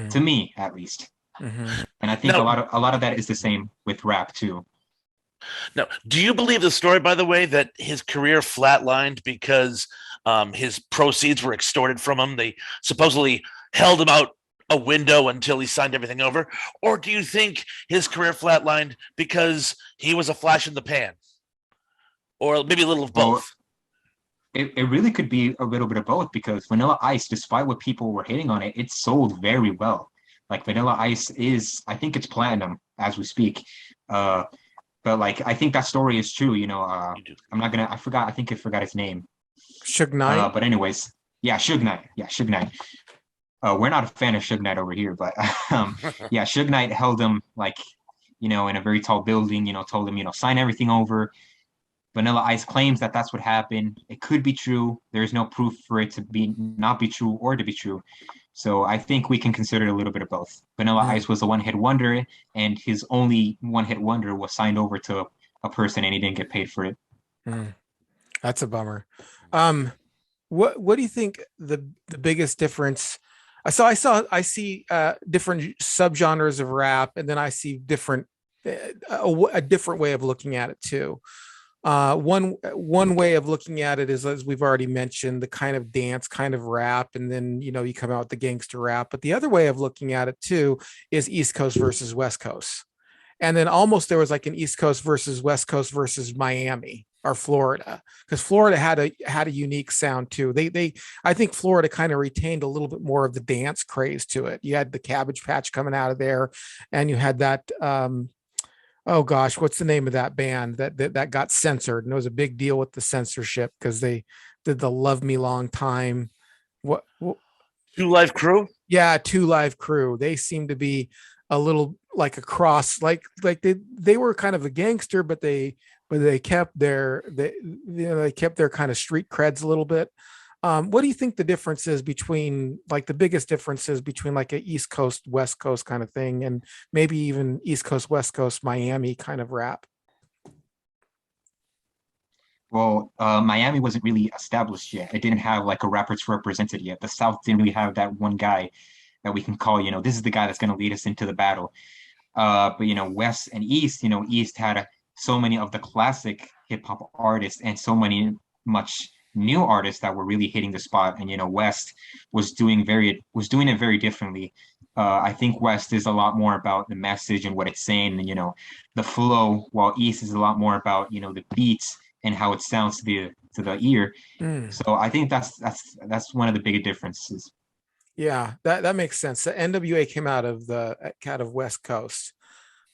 to me at least.
Mm-hmm.
And I think a
Now,
lot of a lot of that is the same with rap too.
now, do you believe the story, by the way, that his career flatlined because his proceeds were extorted from him? They supposedly held him out a window until he signed everything over, or do you think his career flatlined because he was a flash in the pan, or maybe a little of
Well,
both?
it really could be a little bit of both because Vanilla Ice, despite what people were hating on it, it sold very well. Like Vanilla Ice is, I think it's platinum as we speak. Uh, but like I think that story is true.
You do.
I'm not gonna. I forgot. I think I forgot his name.
Suge Knight.
But anyways, yeah, Suge Knight. Yeah, Suge Knight. We're not a fan of Suge Knight over here, but yeah, Suge Knight held him like in a very tall building. Told him sign everything over. Vanilla Ice claims that that's what happened. It could be true. There's no proof for it to be not be true or to be true. So I think we can consider it a little bit of both. Vanilla
Mm,
Ice was a one-hit wonder, and his only one-hit wonder was signed over to a person, and he didn't get paid for it.
mm. That's a bummer. Um, what do you think the biggest difference? I see different subgenres of rap, and then I see a different way of looking at it too. One way of looking at it is, as we've already mentioned, the kind of dance kind of rap, and then you come out with the gangster rap. But the other way of looking at it too is East Coast versus West Coast, and then almost there was like an East Coast versus West Coast versus Miami or Florida, because Florida had a unique sound too. They I think Florida kind of retained a little bit more of the dance craze to it. You had the Cabbage Patch coming out of there, and you had that oh gosh, what's the name of that band that got censored? And it was a big deal with the censorship because they did the Love Me Long Time. What
2 Live Crew.
yeah, Two Live Crew. They seem to be a little like a cross, like they were kind of a gangster, but they kept they kept their kind of street creds a little bit. What do you think the difference is between like the biggest differences between like a East Coast, West Coast kind of thing, and maybe even East Coast, West Coast, Miami kind of rap?
Well, Miami wasn't really established yet. It didn't have like a rapper to represent it yet. The South didn't really have that one guy that we can call, this is the guy that's going to lead us into the battle. But West and East, East had so many of the classic hip hop artists and so many much new artists that were really hitting the spot. And West was doing it very differently. I think West is a lot more about the message and what it's saying, and the flow, while East is a lot more about the beats and how it sounds to the ear.
Mm,
So I think that's one of the bigger differences.
yeah, that makes sense. The NWA came out of West Coast.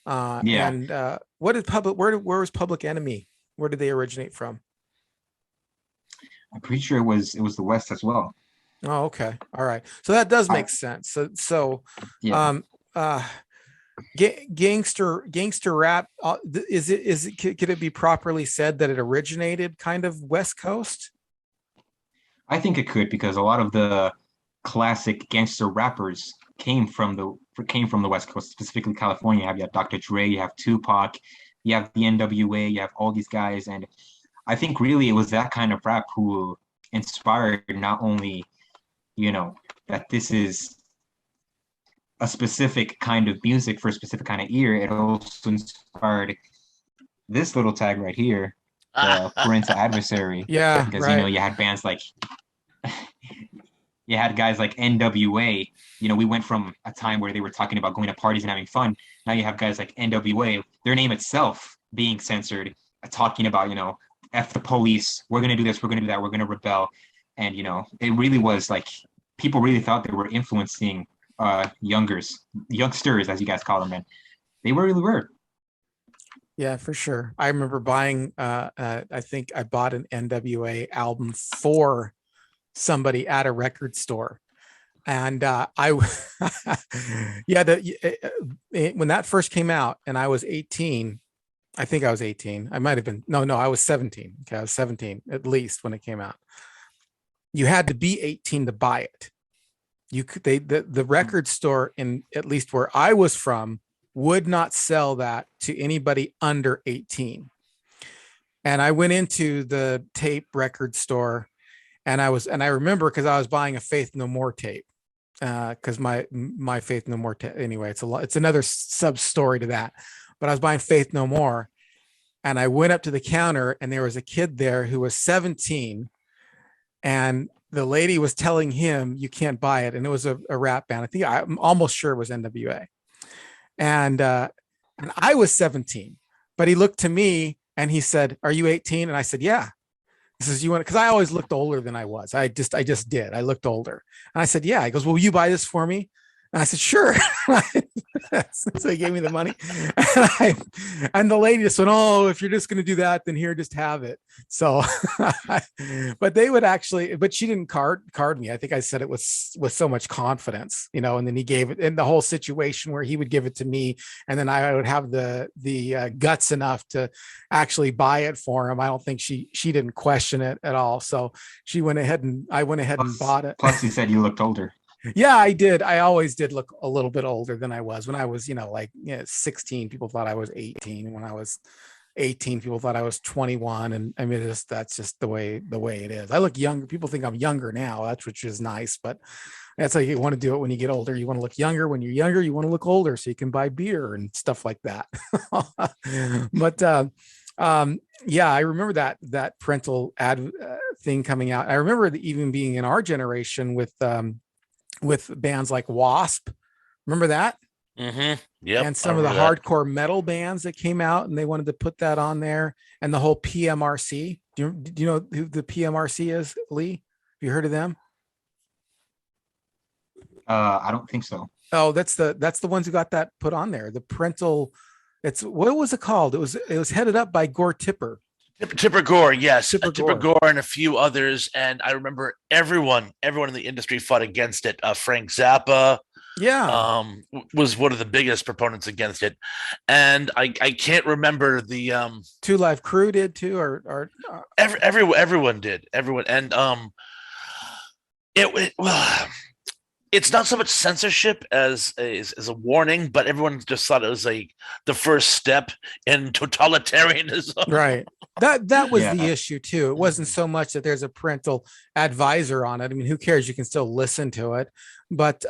Yeah,
And what did where was Public Enemy? Where did they originate from?
I'm pretty sure it was the West as well.
Oh, okay. All right. So that does
I
make sense. So
Yeah.
um uh gangster rap, could it be properly said that it originated kind of West Coast?
I think it could because a lot of the classic gangster rappers came from the West Coast, specifically California. You have Dr. Dre, you have Tupac, you have the NWA, you have all these guys, and I think really it was that kind of rap who inspired not only, that this is a specific kind of music for a specific kind of ear, it also inspired this little tag right here, the parental adversary.
Yeah,
because
right.
you had bands like you had guys like NWA. We went from a time where they were talking about going to parties and having fun. Now you have guys like NWA, their name itself being censored, talking about, F the police, we're going to do this, we're going to do that, we're going to rebel. And, it really was like, people really thought they were influencing youngsters, as you guys call them, and they really were.
Yeah, for sure. I remember buying, I think I bought an NWA album for somebody at a record store. And when that first came out and I was 18, I think I was 18. I might've been, no, I was 17. Okay. I was 17 at least when it came out. You had to be 18 to buy it. The record store in, at least where I was from, would not sell that to anybody under 18. And I went into the tape record store and I remember because I was buying a Faith No More tape. Because my Faith No More anyway, it's another sub story to that, but I was buying Faith No More and I went up to the counter and there was a kid there who was 17 and the lady was telling him you can't buy it, and it was a rap band. I'm almost sure it was NWA, and I was 17, but he looked to me and he said, "Are you 18?" And I said, "Yeah." He says, "You want?" Because I always looked older than I was. I just did. I looked older. And I said, "Yeah." He goes, "Will you buy this for me?" And I said, "Sure." So he gave me the money. And the lady just went, "Oh, if you're just going to do that, then here, just have it." So, but they would actually, but she didn't card me. I think I said it with so much confidence, and then he gave it in the whole situation where he would give it to me. And then I would have the guts enough to actually buy it for him. I don't think she didn't question it at all. So I went ahead and bought it.
Plus you said you looked older.
Yeah, I did. I always did look a little bit older than I was when I was, 16. People thought I was 18. When I was 18, people thought I was 21. And I mean, that's just the way it is. I look younger. People think I'm younger now. Which is nice, but that's how you want to do it when you get older. You want to look younger. When you're younger, you want to look older so you can buy beer and stuff like that. But yeah, I remember that parental ad thing coming out. I remember even being in our generation with bands like Wasp. Remember that?
Mm-hmm. Yeah.
And some of the hardcore metal bands that came out and they wanted to put that on there, and the whole PMRC. Do you know who the PMRC is, Lee? Have you heard of them?
I don't think so.
Oh, that's the ones who got that put on there. The parental, what was it called? It was headed up by Gore Tipper.
Tipper Gore, yes.
Tipper
Gore and a few others. And I remember everyone in the industry fought against it. Frank Zappa, was one of the biggest proponents against it. And I can't remember the
Two Live Crew did too, or
everyone did. Everyone. And it's not so much censorship as a warning, but everyone just thought it was the first step in totalitarianism.
Right. That was the issue too. It wasn't so much that there's a parental advisor on it. I mean, who cares? You can still listen to it, but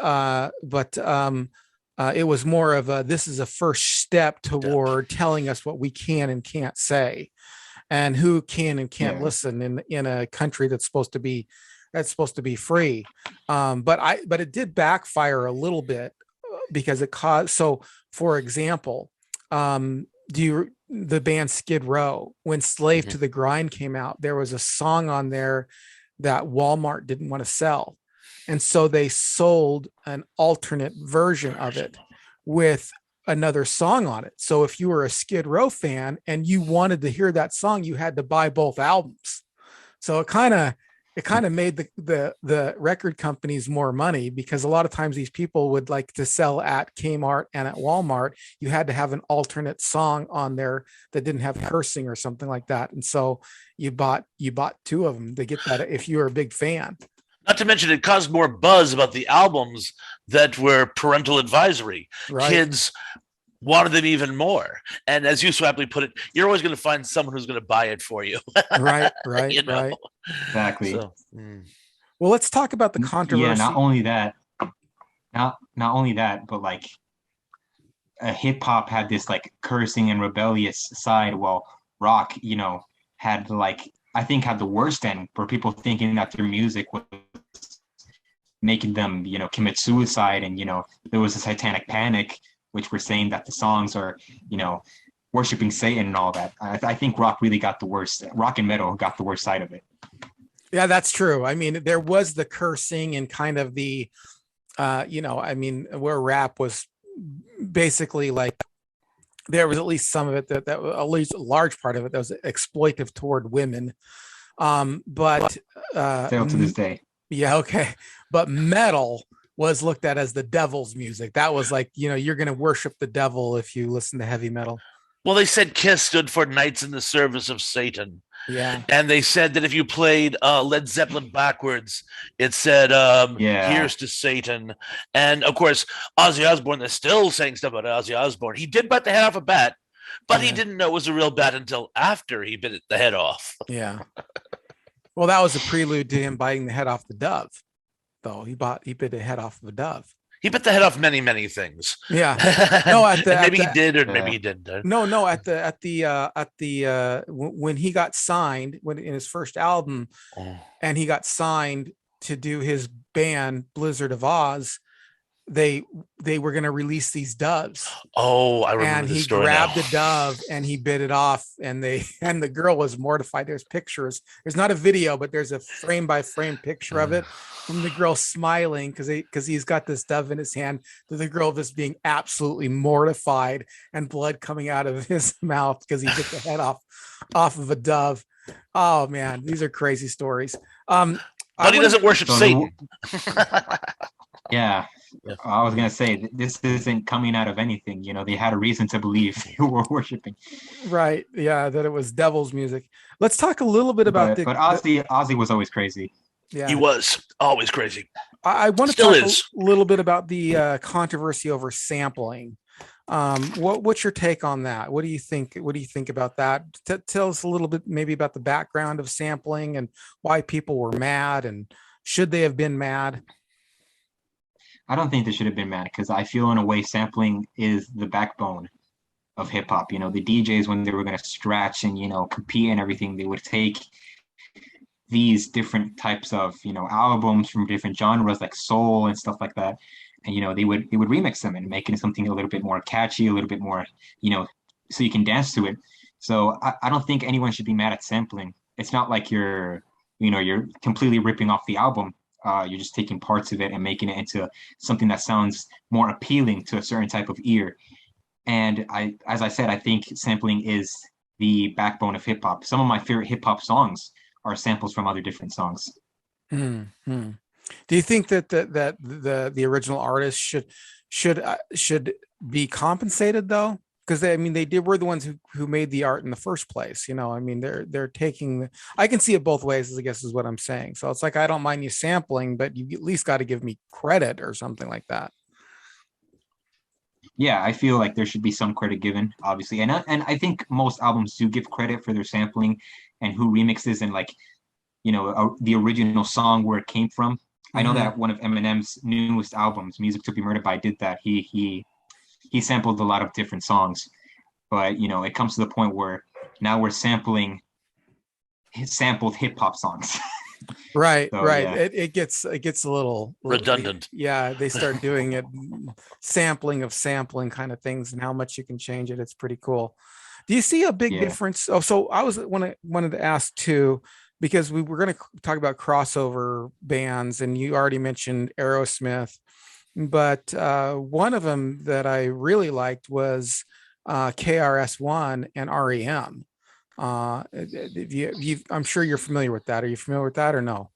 it was more of this is a first step toward telling us what we can and can't say, and who can and can't listen in a country that's supposed to be free. But it did backfire a little bit because it caused. So, for example, the band Skid Row, when Slave to the Grind came out, there was a song on there that Walmart didn't want to sell. And so they sold an alternate version of it with another song on it. So if you were a Skid Row fan and you wanted to hear that song, you had to buy both albums. So it kind of made the record companies more money, because a lot of times these people would like to sell at Kmart and at Walmart. You had to have an alternate song on there that didn't have cursing or something like that. And so you bought two of them to get that if you were a big fan.
Not to mention, it caused more buzz about the albums that were parental advisory.
Right.
Kids wanted them even more. And as you so aptly put it, you're always going to find someone who's going to buy it for you.
Right. Right. Right.
Exactly.
So,
well, let's talk about the controversy.
Yeah, not only that, but like hip hop had this like cursing and rebellious side, while rock, had like I think had the worst end, where people thinking that their music was making them, commit suicide, and there was a satanic panic, which were saying that the songs are, worshiping Satan and all that. I think rock really got the worst. Rock and metal got the worst side of it.
Yeah, that's true. I mean, there was the cursing and kind of the, where rap was basically like, there was at least some of it that at least a large part of it that was exploitive toward women. But
still to this day.
Yeah, okay. But metal was looked at as the devil's music. That was like, you're going to worship the devil if you listen to heavy metal.
well, they said KISS stood for Knights in the Service of Satan.
Yeah.
And they said that if you played Led Zeppelin backwards, it said, here's to Satan. And of course, Ozzy Osbourne, they're still saying stuff about Ozzy Osbourne. He did bite the head off a bat, but he didn't know it was a real bat until after he bit the head off.
Yeah. Well, that was a prelude to him biting the head off the dove, though. He bit the head off of a dove.
He bit the head off many, many things.
Yeah. No,
maybe he did, or maybe he didn't.
No. When he got signed, in his first album, and he got signed to do his band Blizzard of Oz, they were going to release these doves.
Oh, I remember.
And he grabbed a dove and he bit it off, and the girl was mortified. There's pictures. There's not a video, but there's a frame by frame picture of it from the girl smiling because he's got this dove in his hand, to the girl just being absolutely mortified and blood coming out of his mouth because he bit the head off of a dove. Oh man, these are crazy stories.
But he doesn't worship Satan.
Yeah. I was gonna say, this isn't coming out of anything. They had a reason to believe they were worshiping.
Right. Yeah, that it was devil's music. Let's talk a little bit about
but Ozzy was always crazy.
Yeah,
he was always crazy.
I want to talk a little bit about the controversy over sampling. What's your take on that? What do you think? What do you think about that? Tell us a little bit maybe about the background of sampling and why people were mad, and should they have been mad?
I don't think they should have been mad, because I feel in a way sampling is the backbone of hip hop. The DJs, when they were going to scratch and, compete and everything, they would take these different types of, albums from different genres like soul and stuff like that. And, they would remix them and make it something a little bit more catchy, a little bit more, so you can dance to it. So I don't think anyone should be mad at sampling. It's not like you're completely ripping off the album. You're just taking parts of it and making it into something that sounds more appealing to a certain type of ear. And as I said, I think sampling is the backbone of hip hop. Some of my favorite hip hop songs are samples from other different songs.
Mm-hmm. Do you think that the original artist should be compensated though? Because they were the ones who made the art in the first place. They're taking. I can see it both ways, I guess is what I'm saying. So it's like, I don't mind you sampling, but you at least got to give me credit or something like that.
Yeah, I feel like there should be some credit given, obviously, and I think most albums do give credit for their sampling and who remixes and the original song where it came from. I know that one of Eminem's newest albums, Music to Be Murdered By, did that. He sampled a lot of different songs, but it comes to the point where now we're sampling sampled hip hop songs.
Right,
so,
right.
Yeah.
It gets a little
redundant.
Yeah, they start doing it, sampling of sampling kind of things, and how much you can change it. It's pretty cool. Do you see a big difference? Oh, so I wanted to ask too, because we were going to talk about crossover bands, and you already mentioned Aerosmith. But one of them that I really liked was KRS-One and REM. I'm sure you're familiar with that. Are you familiar with that or no?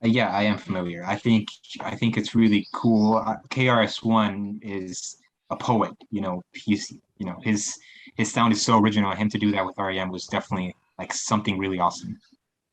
Yeah, I am familiar. I think it's really cool. KRS-One is a poet. He's his sound is so original. And him to do that with REM was definitely like something really awesome.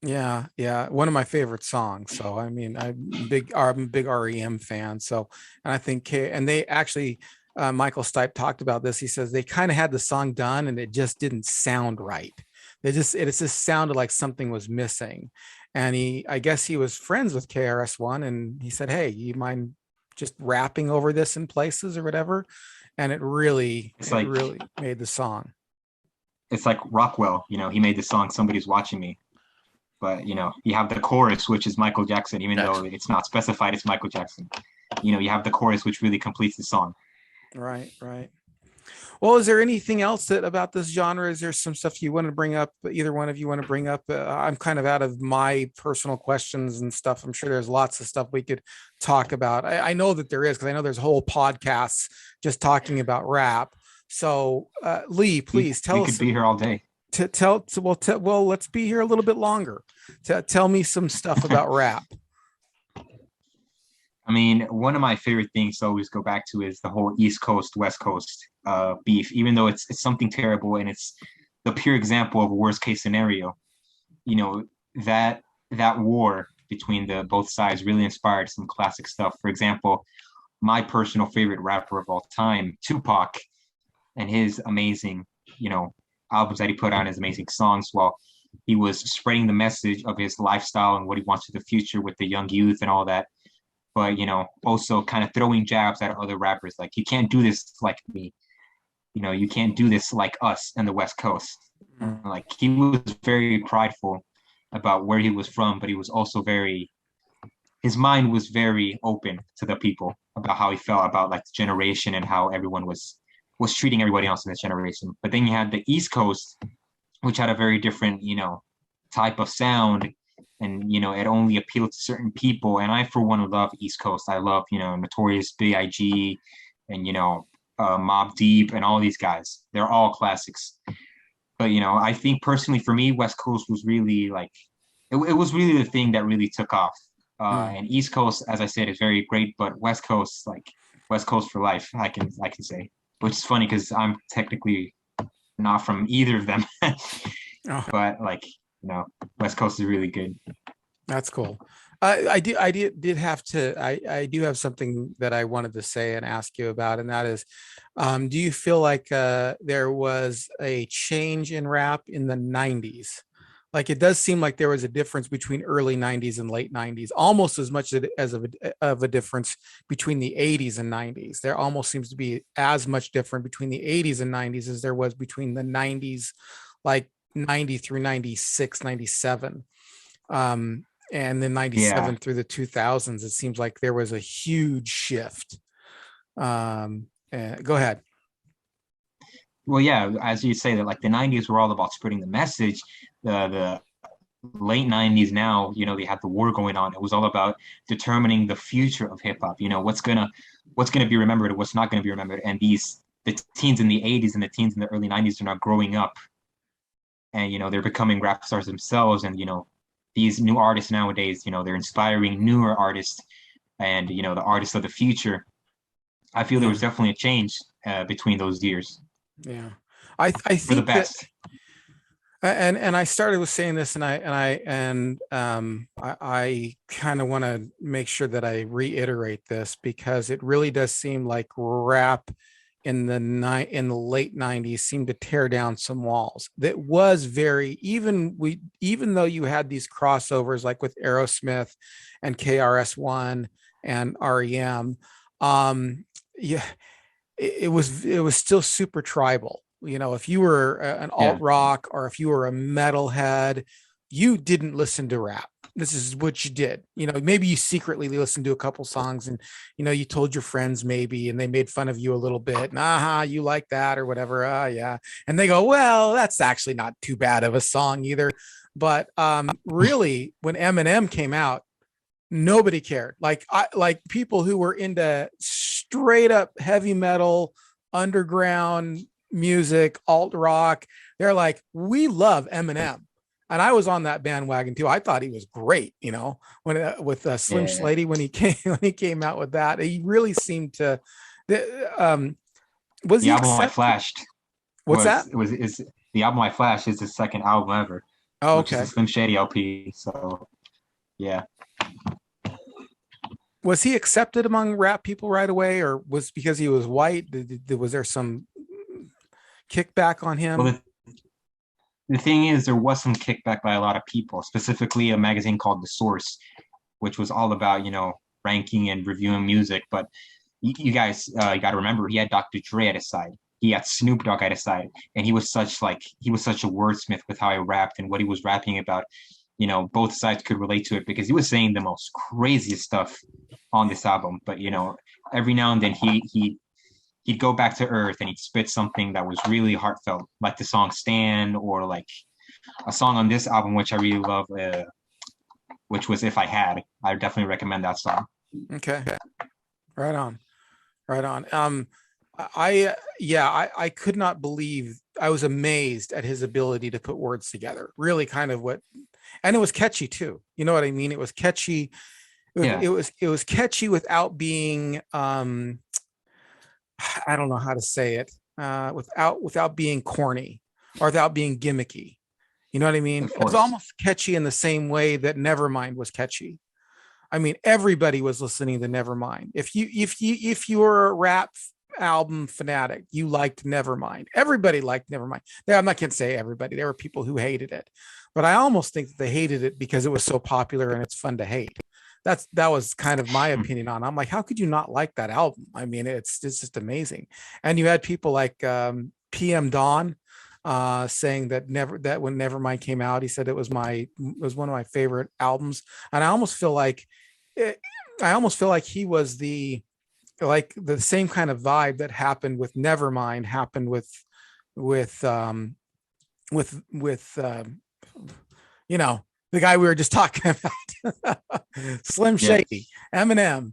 Yeah, one of my favorite songs. So I mean, I'm a big REM fan. So, and I think and they actually, Michael Stipe talked about this. He says they kind of had the song done and it just didn't sound right. It just sounded like something was missing. And I guess he was friends with KRS-One, and he said, "Hey, you mind just rapping over this in places or whatever?" And
It's
it
like
really made the song.
it's like Rockwell, he made the song "Somebody's Watching Me," but you have the chorus, which is Michael Jackson, even though
Jackson.
it's not specified it's Michael Jackson. You have the chorus, which really completes the song.
Right, right. Well, is there anything else that about this genre? Is there some stuff you want to bring up? Either one of you want to bring up? I'm kind of out of my personal questions and stuff. I'm sure there's lots of stuff we could talk about. I know that there is, because I know there's whole podcasts just talking about rap. So, Lee,
We
please
we
tell
could
us.
be here all day.
Well, let's be here a little bit longer. Tell me some stuff about rap.
I mean, one of my favorite things to always go back to is the whole East Coast, West Coast beef, even though it's something terrible and it's the pure example of a worst case scenario. You know, that war between the both sides really inspired some classic stuff. For example, my personal favorite rapper of all time, Tupac, and his amazing, you know, albums that he put on, his amazing songs, while he was spreading the message of his lifestyle and what he wants for the future with the young youth and all that, but also kind of throwing jabs at other rappers like, you can't do this like me, you can't do this like us in the West Coast. Like, he was very prideful about where he was from, but he was also very, his mind was very open to the people about how he felt about like the generation and how everyone was treating everybody else in this generation. But then you had the East Coast, which had a very different, type of sound, and it only appealed to certain people. And I, for one, love East Coast. I love, Notorious Big, and Mobb Deep, and all these guys. They're all classics. But I think personally for me, West Coast was really like, it was really the thing that really took off.
Mm.
And East Coast, as I said, is very great, but West Coast, like West Coast for life, I can say, which is funny because I'm technically not from either of them.
Oh,
But like, West Coast is really good.
that's cool. Did have to. I do have something that I wanted to say and ask you about, and that is, do you feel like there was a change in rap in the '90s? Like, it does seem like there was a difference between early '90s and late '90s, almost as much as of a difference between the '80s and '90s. There almost seems to be as much different between the '80s and '90s as there was between the '90s, like '90 through '96, '97. And then
Yeah.
'97 through the 2000s, it seems like there was a huge shift. Go ahead.
Well, yeah, as you say that, like the '90s were all about spreading the message. The late '90s now, they had the war going on. It was all about determining the future of hip hop. What's gonna be remembered and what's not gonna be remembered. And the teens in the '80s and the teens in the early '90s are now growing up, and they're becoming rap stars themselves. And these new artists nowadays, they're inspiring newer artists, and the artists of the future. I feel there
Yeah,
was definitely a change between those years
yeah. I
for the
think that,
best.
and I started with saying this, and I kind of want to make sure that I reiterate this, because it really does seem like rap in the late '90s seemed to tear down some walls. That was very, even though you had these crossovers like with Aerosmith and KRS-One and REM. Yeah, it was still super tribal. If you were an alt
Yeah.
rock, or if you were a metalhead, you didn't listen to rap. This is what you did. Maybe you secretly listened to a couple songs, and you told your friends maybe, and they made fun of you a little bit. And you like that or whatever. Yeah. And they go, well, that's actually not too bad of a song either. But really, when Eminem came out, nobody cared. Like people who were into straight up heavy metal, underground music, alt rock, they're like, we love Eminem. And I was on that bandwagon too. I thought he was great, when with Slim
Yeah.
Shady, when he came out with that. He really seemed to. Was
The
he
album I
accepted?
flashed
What's that?
is the album I flashed is his second album ever.
Oh,
which is
okay.
a Slim Shady LP. So yeah.
Was he accepted among rap people right away, or was because he was white? Was there some kickback on
Well,
him?
the thing is, there was some kickback by a lot of people, specifically a magazine called The Source, which was all about, ranking and reviewing music. But you guys, you got to remember, he had Dr. Dre at his side. He had Snoop Dogg at his side, and he was such a wordsmith with how he rapped and what he was rapping about. Both sides could relate to it because he was saying the most craziest stuff on this album. But every now and then he'd go back to earth and he'd spit something that was really heartfelt, like the song "Stan" or like a song on this album which I really love, which was "If I Had." I would definitely recommend that song.
Okay, right on, right on. I could not believe. I was amazed at his ability to put words together. Really, kind of and it was catchy too. You know what I mean? It was catchy.
Yeah.
It was catchy without being I don't know how to say it, without being corny or without being gimmicky. You know what I mean?
Of
It was
course.
almost catchy in the same way that Nevermind was catchy. I mean, everybody was listening to Nevermind. If you were a rap album fanatic, you liked Nevermind. Everybody liked Nevermind. Now, I'm not going to say everybody. There were people who hated it, but I almost think that they hated it because it was so popular and it's fun to hate. That was kind of my opinion on it. I'm like, how could you not like that album? I mean, it's just amazing. And you had people like PM Dawn saying that when Nevermind came out, he said it was one of my favorite albums. And I almost feel like he was the same kind of vibe that happened with Nevermind happened with the guy we were just talking about. Slim Shady, Eminem.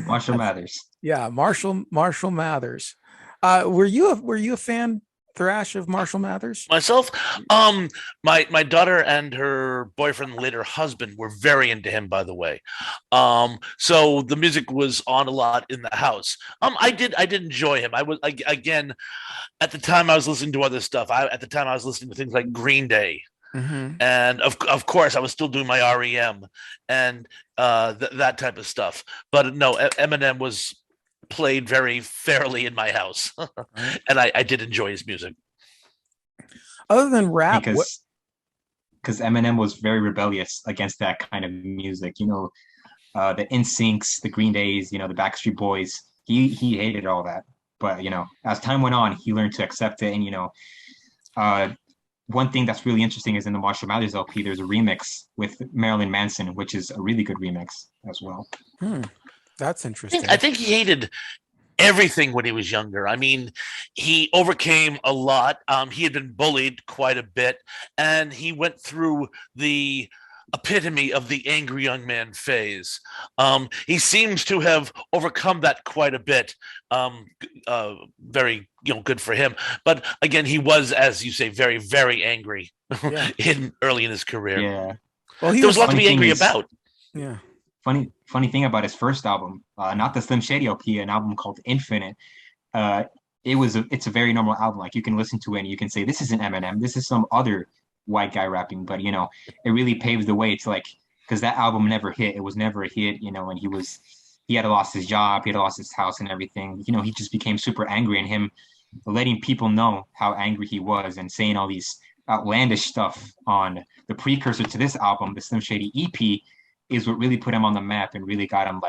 Marshall Mathers.
Yeah, Marshall Mathers. Were you a fan, Thrash, of Marshall Mathers?
Myself, my daughter and her boyfriend, later husband, were very into him, by the way. So the music was on a lot in the house. I did enjoy him. I was again at the time I was listening to other stuff. At the time I was listening to things like Green Day.
Mm-hmm.
And of course, I was still doing my REM and that type of stuff. But no, Eminem was played very fairly in my house, and I did enjoy his music.
Other than rap,
because Eminem was very rebellious against that kind of music. The NSYNCs, the Green Days, the Backstreet Boys. He hated all that. But as time went on, he learned to accept it. And one thing that's really interesting is in the Marshall Mathers LP, there's a remix with Marilyn Manson, which is a really good remix as well.
That's interesting.
I think he hated everything when he was younger. I mean, he overcame a lot. He had been bullied quite a bit, and he went through the epitome of the angry young man phase. He seems to have overcome that quite a bit. Very, good for him. But again, he was, as you say, very, very angry early in his career.
Yeah.
Well, there was a lot to be angry about.
Yeah.
Funny thing about his first album, not the Slim Shady LP, an album called Infinite. It's a very normal album. Like you can listen to it and you can say, this isn't Eminem, this is some other white guy rapping. But it really paved the way to because that album never hit. It was never a hit. And he had lost his job, he had lost his house and everything. He just became super angry, and him letting people know how angry he was and saying all these outlandish stuff on the precursor to this album, the Slim Shady EP, is what really put him on the map and really got him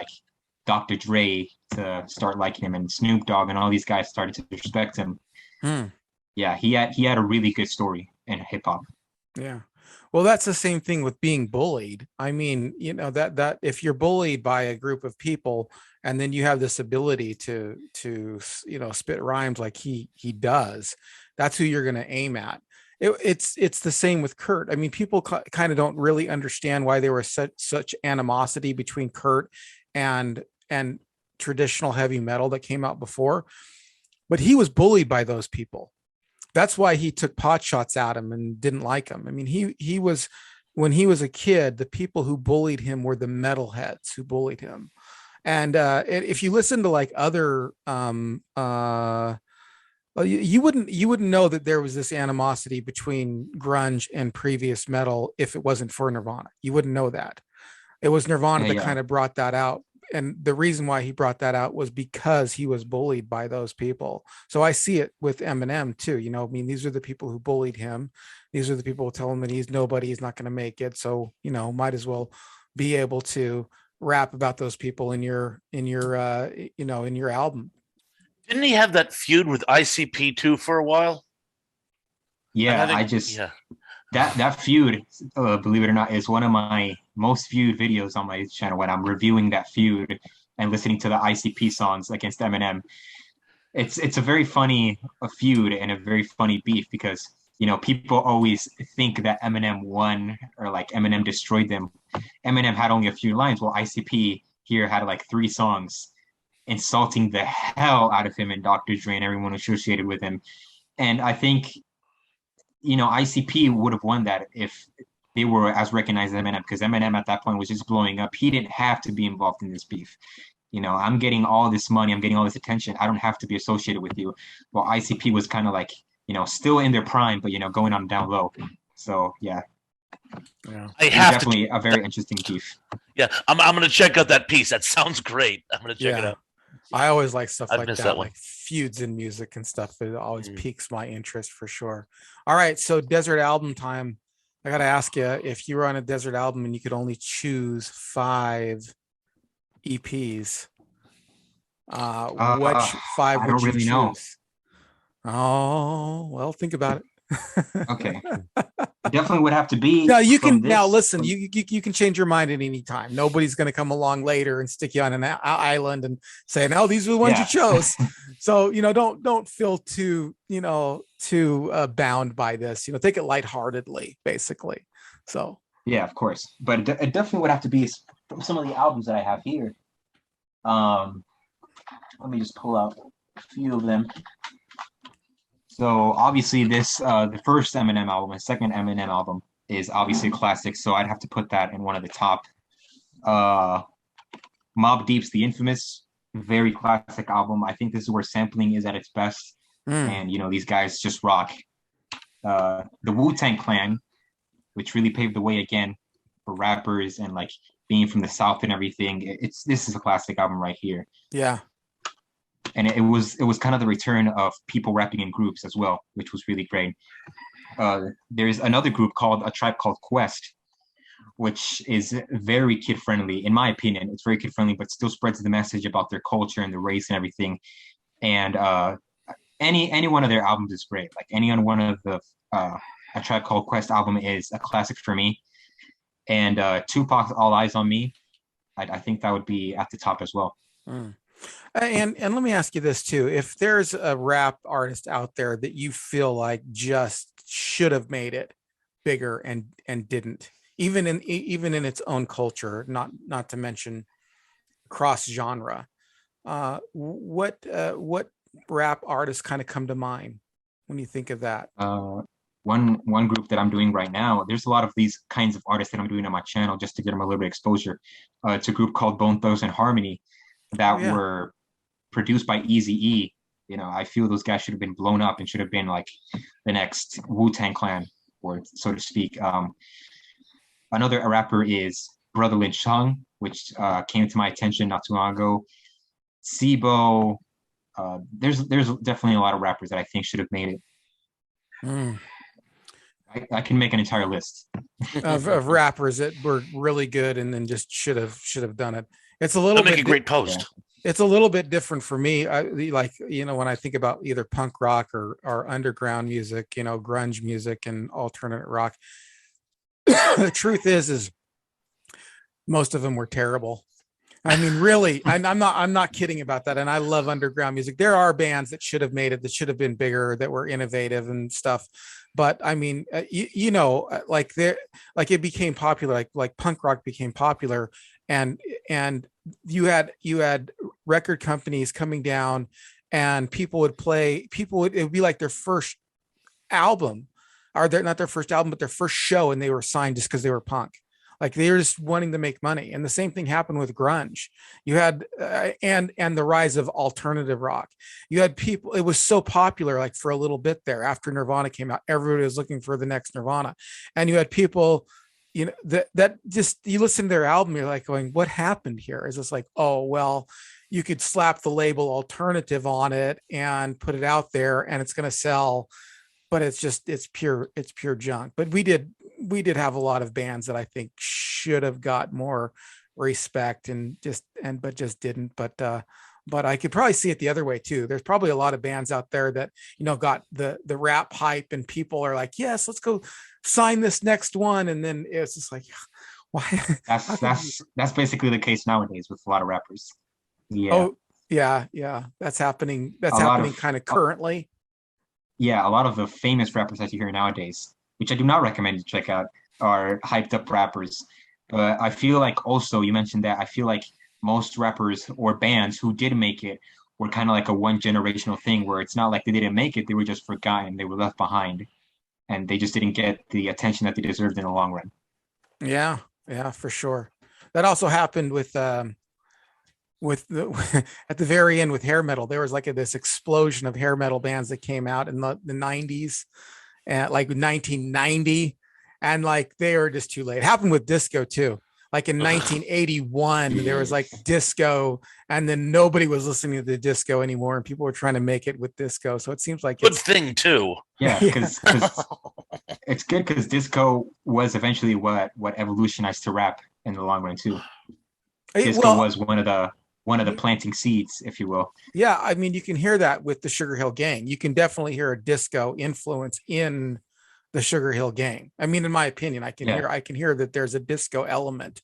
Dr. Dre to start liking him, and Snoop Dogg and all these guys started to respect him. Yeah, he had a really good story in hip hop.
Yeah. Well, that's the same thing with being bullied. I mean, that if you're bullied by a group of people and then you have this ability to spit rhymes like he does, that's who you're going to aim at. It's the same with Kurt. I mean, people kind of don't really understand why there was such animosity between Kurt and traditional heavy metal that came out before, but he was bullied by those people. That's why he took pot shots at him and didn't like him. I mean, he was, when he was a kid, the people who bullied him were the metalheads who bullied him. And if you listen to other Well, you wouldn't know that there was this animosity between grunge and previous metal if it wasn't for Nirvana. You wouldn't know that. It was Nirvana that
Yeah.
kind of brought that out. And the reason why he brought that out was because he was bullied by those people. So I see it with Eminem too. You know, I mean, these are the people who bullied him. These are the people who tell him that he's nobody, he's not going to make it. So, you know, might as well be able to rap about those people in your in your album.
Didn't he have that feud with ICP too for a while?
Yeah,
And
I
think-
just
yeah.
that feud, believe it or not, is one of my most viewed videos on my channel when I'm reviewing that feud and listening to the ICP songs against Eminem. It's a very funny feud and a very funny beef because you know people always think that Eminem won or like Eminem destroyed them. Eminem had only a few lines, while ICP here had like 3 songs insulting the hell out of him and Dr. Dre and everyone associated with him. And I think you know, ICP would have won that if they were as recognized as Eminem, because Eminem at that point was just blowing up. He didn't have to be involved in this beef. You know, I'm getting all this money, I'm getting all this attention. I don't have to be associated with you. Well, ICP was kind of like, you know, still in their prime, but you know, going on down low. So yeah,
I
it's
have
definitely
to.
a very interesting beef.
Yeah, I'm going to check out that piece. That sounds great. I'm going to check it
Yeah.
out.
I always like stuff
I've
like
missed
that,
that one.
like feuds in music and stuff. It always
Mm.
piques my interest for sure. All right, so desert album time. I got to ask you, if you were on a desert album and you could only choose 5 EPs, which 5
I
would
don't
you
really know.
choose? Oh, well, think about it.
Okay, definitely would have to be.
No, you
from
can now
this-
listen. You can change your mind at any time. Nobody's going to come along later and stick you on an island and say, "No, these are the ones
Yeah.
you chose." So you know, don't feel too bound by this. You know, take it lightheartedly, basically. So
Yeah, of course, but it definitely would have to be from some of the albums that I have here. Let me just pull out a few of them. So obviously, the first Eminem album and second Eminem album is obviously a classic. So I'd have to put that in one of the top. Mobb Deep's The Infamous, very classic album. I think this is where sampling is at its best, and you know these guys just rock. The Wu-Tang Clan, which really paved the way again for rappers and like being from the South and everything. This is a classic album right here.
yeah,
And it was kind of the return of people rapping in groups as well, which was really great. There's another group called A Tribe Called Quest, which is very kid friendly, in my opinion. It's very kid friendly, but still spreads the message about their culture and the race and everything. And any one of their albums is great. Like any one of the A Tribe Called Quest album is a classic for me. And Tupac's All Eyes on Me, I think that would be at the top as well.
And let me ask you this too: if there's a rap artist out there that you feel like just should have made it bigger and didn't, even in its own culture, not to mention cross genre, what rap artists kind of come to mind when you think of that?
One group that I'm doing right now, there's a lot of these kinds of artists that I'm doing on my channel just to get them a little bit of exposure. It's a group called Bone Thugs and Harmony that were produced by Eazy-E. You know, I feel those guys should have been blown up and should have been like the next Wu-Tang Clan, or so to speak. Another rapper is Brother Lin Chung, which came to my attention not too long ago. Sibo. There's definitely a lot of rappers that I think should have made it. I can make an entire list
of rappers that were really good and then just should have done it. It's a little
Make
bit
a great post.
It's a little bit different for me. Like, you know, when I think about either punk rock or underground music, you know, grunge music and alternate rock, the truth is most of them were terrible. I mean, really, I'm not kidding about that. And I love underground music. There are bands that should have made it, that should have been bigger, that were innovative and stuff. But I mean, you know, like it became popular, like punk rock became popular, and you had record companies coming down, and it would be like their first album, or not their first album, but their first show, and they were signed just because they were punk. Like they were just wanting to make money. And the same thing happened with grunge. You had and the rise of alternative rock. You had people, it was so popular, like for a little bit there after Nirvana came out, everybody was looking for the next Nirvana. And you had people, you know, that just, you listen to their album, you're like going, what happened here? Is this like, oh, well, you could slap the label alternative on it and put it out there and it's going to sell, but it's pure junk. But we did have a lot of bands that I think should have got more respect but just didn't. But I could probably see it the other way too. There's probably a lot of bands out there that, you know, got the rap hype and people are like, yes, let's go sign this next one. And then it's just like, why?
That's basically the case nowadays with a lot of rappers. Yeah.
Oh, yeah. That's happening. That's happening kind of currently.
Yeah, a lot of the famous rappers that you hear nowadays, which I do not recommend you check out, are hyped up rappers. But I feel like also, you mentioned that, I feel like most rappers or bands who did make it were kind of like a one generational thing where it's not like they didn't make it, they were just forgotten, they were left behind, and they just didn't get the attention that they deserved in the long run.
Yeah, for sure. That also happened with the at the very end with hair metal. There was like this explosion of hair metal bands that came out in the 90s and like 1990, and like they were just too late. It happened with disco too. Like in 1981 there was like disco, and then nobody was listening to the disco anymore and people were trying to make it with disco. So it seems like
good thing too.
Yeah, because it's good, because disco was eventually what evolutionized to rap in the long run too. Disco was one of the planting seeds, if you will.
Yeah, I mean, you can hear that with the Sugar Hill Gang. You can definitely hear a disco influence in the Sugar Hill Gang. I mean, in my opinion, I can hear that there's a disco element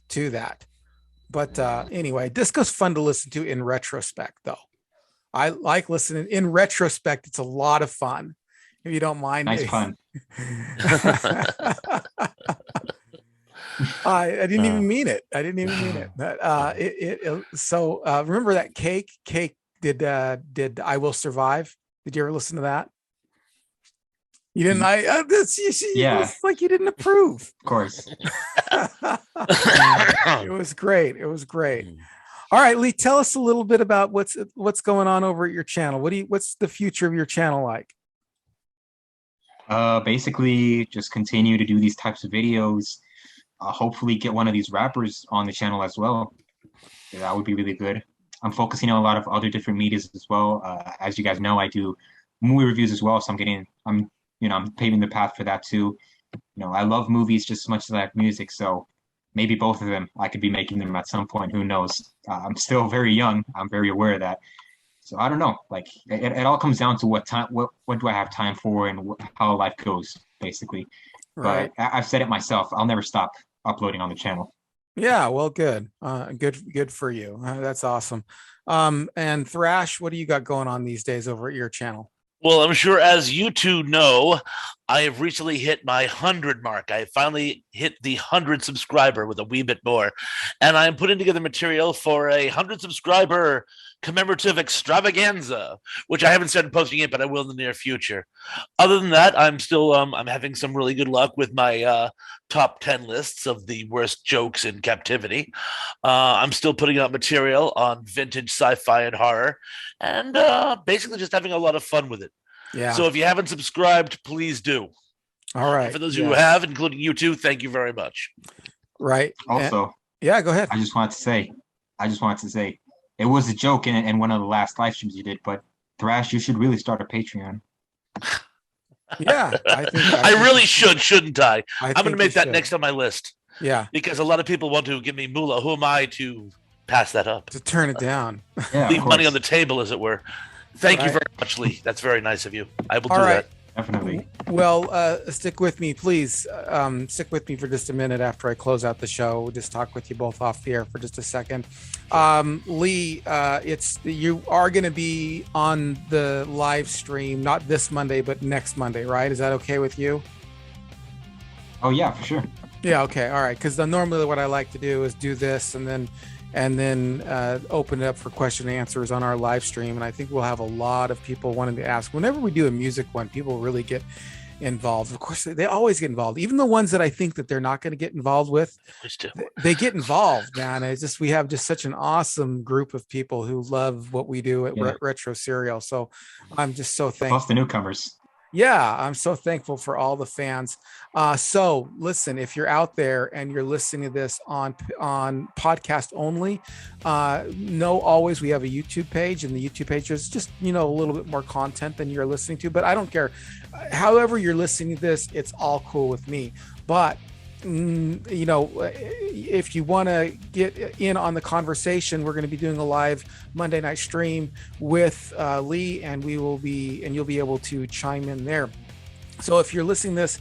to that. But anyway, disco's fun to listen to in retrospect, though. I like listening in retrospect. It's a lot of fun, if you don't mind.
Nice pun.
I didn't even mean it. But, so remember that Cake did I Will Survive? Did you ever listen to that? You didn't. It's like you didn't approve.
Of course.
It was great. All right, Lee, tell us a little bit about what's going on over at your channel. What's the future of your channel like?
Basically just continue to do these types of videos. Hopefully get one of these rappers on the channel as well. Yeah, that would be really good. I'm focusing on a lot of other different medias as well. As you guys know, I do movie reviews as well, so I'm paving the path for that too. You know, I love movies just as much as I like music, so maybe both of them, I could be making them at some point. Who knows? I'm still very young. I'm very aware of that. So I don't know. Like it all comes down to what do I have time for and how life goes, basically. Right. But I've said it myself. I'll never stop uploading on the channel.
Yeah, well, good. Good for you. That's awesome. And Thrash, what do you got going on these days over at your channel?
Well, I'm sure as you two know, I have recently hit my 100 mark. I finally hit the 100 subscriber with a wee bit more. And I'm putting together material for a 100 subscriber commemorative extravaganza, which I haven't started posting it, but I will in the near future. Other than that, I'm still I'm having some really good luck with my top 10 lists of the worst jokes in captivity. I'm still putting out material on vintage sci-fi and horror, and basically just having a lot of fun with it.
Yeah.
So if you haven't subscribed, please do.
All right.
And for those who have, including you two, thank you very much.
Right.
Also,
yeah, go ahead.
I just wanted to say, it was a joke in one of the last live streams you did, but Thrash, you should really start a Patreon.
Yeah,
I really should, shouldn't I? I'm going to make that next on my list.
Yeah,
because a lot of people want to give me moolah. Who am I to pass that up?
To turn it down.
Yeah,
leave money on the table, as it were. Thank you very much, Lee. That's very nice of you. I will do that.
Definitely.
Well, stick with me, please. Stick with me for just a minute after I close out the show. We'll just talk with you both off the air for just a second. Lee, you are going to be on the live stream, not this Monday, but next Monday, right? Is that okay with you?
Oh yeah, for sure.
Yeah. Okay. All right. Because normally what I like to do is do this and then open it up for question and answers on our live stream. And I think we'll have a lot of people wanting to ask. Whenever we do a music one, people really get involved. Of course, they always get involved. Even the ones that I think that they're not going to get involved with, they get involved, man. It's just, we have just such an awesome group of people who love what we do at Retro Serial. So I'm just so thankful.
Plus the newcomers.
Yeah, I'm so thankful for all the fans. So listen, if you're out there and you're listening to this on podcast only, know always we have a YouTube page, and the YouTube page is just, a little bit more content than you're listening to, but I don't care. However you're listening to this, it's all cool with me. But if you want to get in on the conversation, we're going to be doing a live Monday night stream with Lee, and you'll be able to chime in there. So if you're listening to this,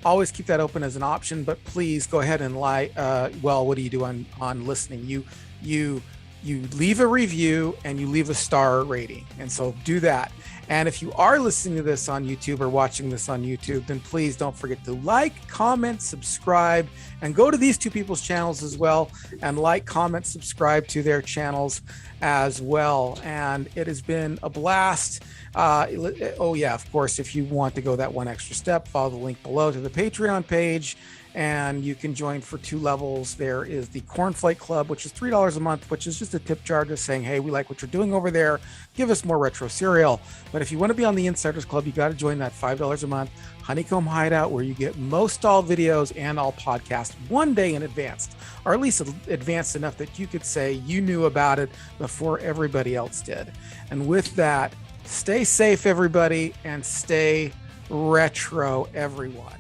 always keep that open as an option, but please go ahead and what do you do on listening? You leave a review and you leave a star rating. And so do that. And if you are listening to this on YouTube or watching this on YouTube, then please don't forget to like, comment, subscribe, and go to these two people's channels as well, and like, comment, subscribe to their channels as well. And it has been a blast. Of course, if you want to go that one extra step, follow the link below to the Patreon page, and you can join for 2 levels. There is the Cornflake Club, which is $3 a month, which is just a tip jar, just saying, hey, we like what you're doing over there, give us more retro cereal. But if you want to be on the Insiders Club, you got to join that $5 a month Honeycomb Hideout, where you get most all videos and all podcasts one day in advance, or at least advanced enough that you could say you knew about it before everybody else did. And with that, stay safe, everybody, and stay retro, everyone.